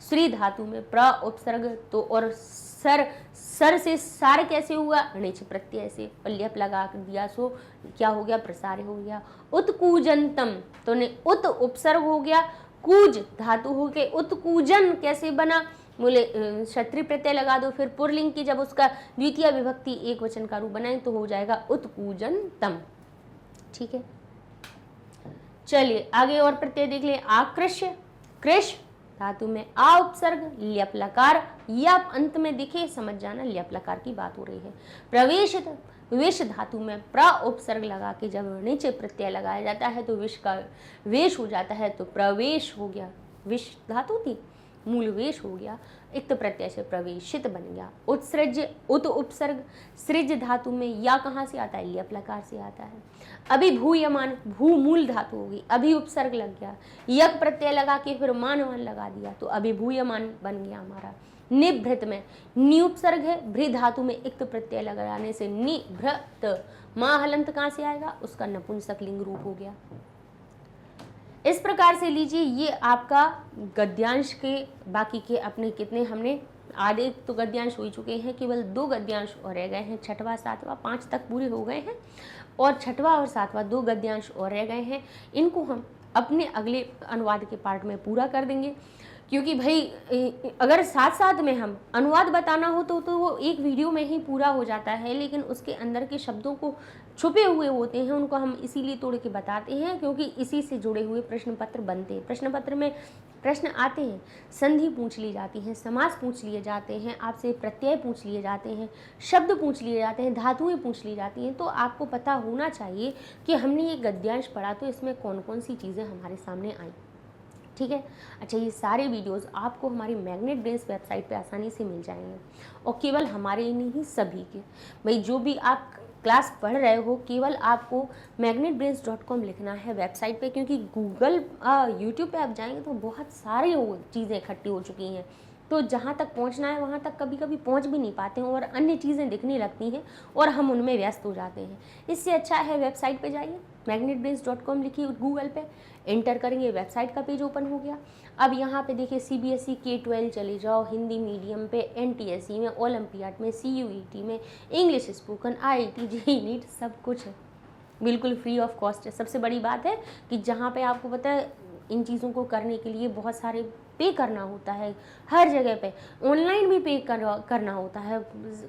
श्री धातु में प्र उपसर्ग, तो और सर से सार कैसे हुआ, णिच प्रत्यय से, और ल्यप लगा दिया, सो क्या हो गया, प्रसार्य हो गया। उत्कूजंतम, तो ने उत उपसर्ग हो गया, कूज धातु हो गए, उत्कूजन कैसे बना, बोले क्षत्रिय प्रत्यय लगा दो, फिर पुरलिंग की जब उसका द्वितीय विभक्ति एक वचन का रूप बनाए तो हो जाएगा उत्कूजन तम। ठीक है। चलिए आगे और प्रत्यय देख ले। आकृष्य, कृष धातु में आ उपसर्ग, ल्यप लकार, या अंत में दिखे समझ जाना ल्यप लकार की बात हो रही है। प्रवेशित, विष धातु में प्र उपसर्ग लगा के जब नीचे प्रत्यय लगाया जाता है तो विष का वेश हो जाता है, तो प्रवेश हो गया। विश धातु थी, मूल वेश हो गया, इक्त प्रत्यय से प्रवेशित बन गया। उत्सृज उत उपसर्ग, सृज धातु में या कहाँ से आता है, लियप लकार से आता है। अभिभूयमान, भू मूल धातु होगी, अभी उपसर्ग लग गया, यक प्रत्यय लगा के फिर मानवान लगा दिया तो अभिभूयमान बन गया हमारा। निभृत में नि उपसर्ग है, भृ धातु में इक्त प्रत्यय लगाने से निभृत, मां हलंत कहाँ से आएगा, उसका नपुंसक लिंग रूप हो गया। इस प्रकार से लीजिए ये आपका गद्यांश के बाकी के अपने कितने हमने आधे तो गद्यांश हो ही चुके हैं, केवल 2 गद्यांश और रह गए हैं, 6वां 7वां 5 तक पूरे हो गए हैं और 6वां और 7वां 2 गद्यांश और रह गए हैं। इनको हम अपने अगले अनुवाद के पार्ट में पूरा कर देंगे, क्योंकि भाई अगर साथ साथ में हम अनुवाद बताना हो तो वो एक वीडियो में ही पूरा हो जाता है, लेकिन उसके अंदर के शब्दों को छुपे हुए होते हैं, उनको हम इसीलिए तोड़ के बताते हैं क्योंकि इसी से जुड़े हुए प्रश्न पत्र बनते हैं। प्रश्न पत्र में प्रश्न आते हैं, संधि पूछ ली जाती हैं, समास पूछ लिए जाते हैं, आपसे प्रत्यय पूछ लिए जाते हैं, शब्द पूछ लिए जाते हैं, धातुएं पूछ ली जाती हैं। तो आपको पता होना चाहिए कि हमने ये गद्यांश पढ़ा तो इसमें कौन कौन सी चीज़ें हमारे सामने आई। ठीक है, अच्छा ये सारे वीडियोस आपको हमारी मैग्नेट ब्रेन्स वेबसाइट पे आसानी से मिल जाएंगे और केवल हमारे ही नहीं सभी के, भाई जो भी आप क्लास पढ़ रहे हो केवल आपको magnetbrains.com लिखना है वेबसाइट पे, क्योंकि गूगल यूट्यूब पे आप जाएंगे तो बहुत सारी चीज़ें इकट्ठी हो चुकी हैं, तो जहाँ तक पहुँचना है वहाँ तक कभी कभी पहुँच भी नहीं पाते हैं और अन्य चीज़ें दिखने लगती हैं और हम उनमें व्यस्त हो जाते हैं। इससे अच्छा है वेबसाइट पे जाइए, magnetbrains.com लिखिए, गूगल पे एंटर करेंगे, वेबसाइट का पेज ओपन हो गया। अब यहाँ पे देखिए CBSE K-12 चले जाओ, हिंदी मीडियम पे, NTSE में, ओलंपियाड में, CUET में, English spoken, IIT JEE NEET सब कुछ है, बिल्कुल फ्री ऑफ कॉस्ट है। सबसे बड़ी बात है कि जहाँ पे आपको पता है इन चीज़ों को करने के लिए बहुत सारे पे करना होता है, हर जगह पे ऑनलाइन भी पे करना होता है,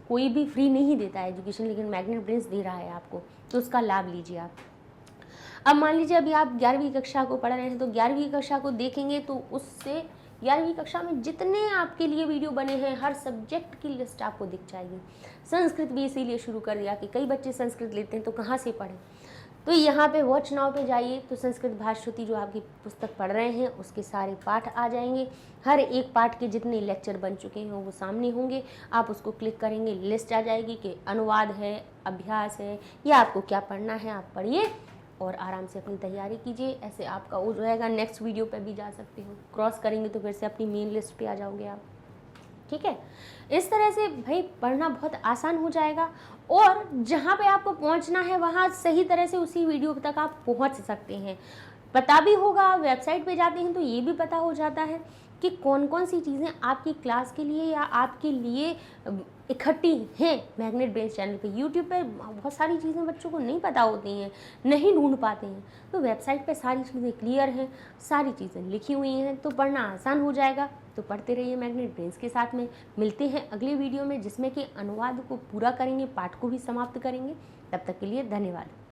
कोई भी फ्री नहीं देता है एजुकेशन, लेकिन मैग्नेट ब्रेन्स दे रहा है आपको, तो उसका लाभ लीजिए आप। अब मान लीजिए अभी आप 11वीं कक्षा को पढ़ रहे हैं तो 11वीं कक्षा को देखेंगे तो उससे 11वीं कक्षा में जितने आपके लिए वीडियो बने हैं हर सब्जेक्ट की लिस्ट आपको दिख जाएगी। संस्कृत भी इसीलिए शुरू कर दिया कि कई बच्चे संस्कृत लेते हैं तो कहाँ से पढ़ें, तो यहाँ पे वॉच नाउ पे जाइए तो संस्कृत भाषाश्रुति जो आपकी पुस्तक पढ़ रहे हैं उसके सारे पाठ आ जाएंगे, हर एक पाठ के जितने लेक्चर बन चुके हैं वो सामने होंगे, आप उसको क्लिक करेंगे लिस्ट आ जाएगी कि अनुवाद है, अभ्यास है, या आपको क्या पढ़ना है आप पढ़िए और आराम से अपनी तैयारी कीजिए। ऐसे आपका वो रहेगा, नेक्स्ट वीडियो पे भी जा सकते हो, क्रॉस करेंगे तो फिर से अपनी मेन लिस्ट पे आ जाओगे आप। ठीक है, इस तरह से भाई पढ़ना बहुत आसान हो जाएगा और जहाँ पे आपको पहुँचना है वहाँ सही तरह से उसी वीडियो तक आप पहुँच सकते हैं। पता भी होगा, वेबसाइट पे जाते हैं तो ये भी पता हो जाता है कि कौन कौन सी चीज़ें आपकी क्लास के लिए या आपके लिए इकट्ठी हैं मैग्नेट ब्रेन्स चैनल पे। यूट्यूब पे बहुत सारी चीज़ें बच्चों को नहीं पता होती हैं, नहीं ढूंढ पाते हैं, तो वेबसाइट पे सारी चीज़ें क्लियर हैं, सारी चीज़ें लिखी हुई हैं, तो पढ़ना आसान हो जाएगा। तो पढ़ते रहिए मैग्नेट ब्रेन्स के साथ में। मिलते हैं अगले वीडियो में जिसमें कि अनुवाद को पूरा करेंगे, पाठ को भी समाप्त करेंगे। तब तक के लिए धन्यवाद।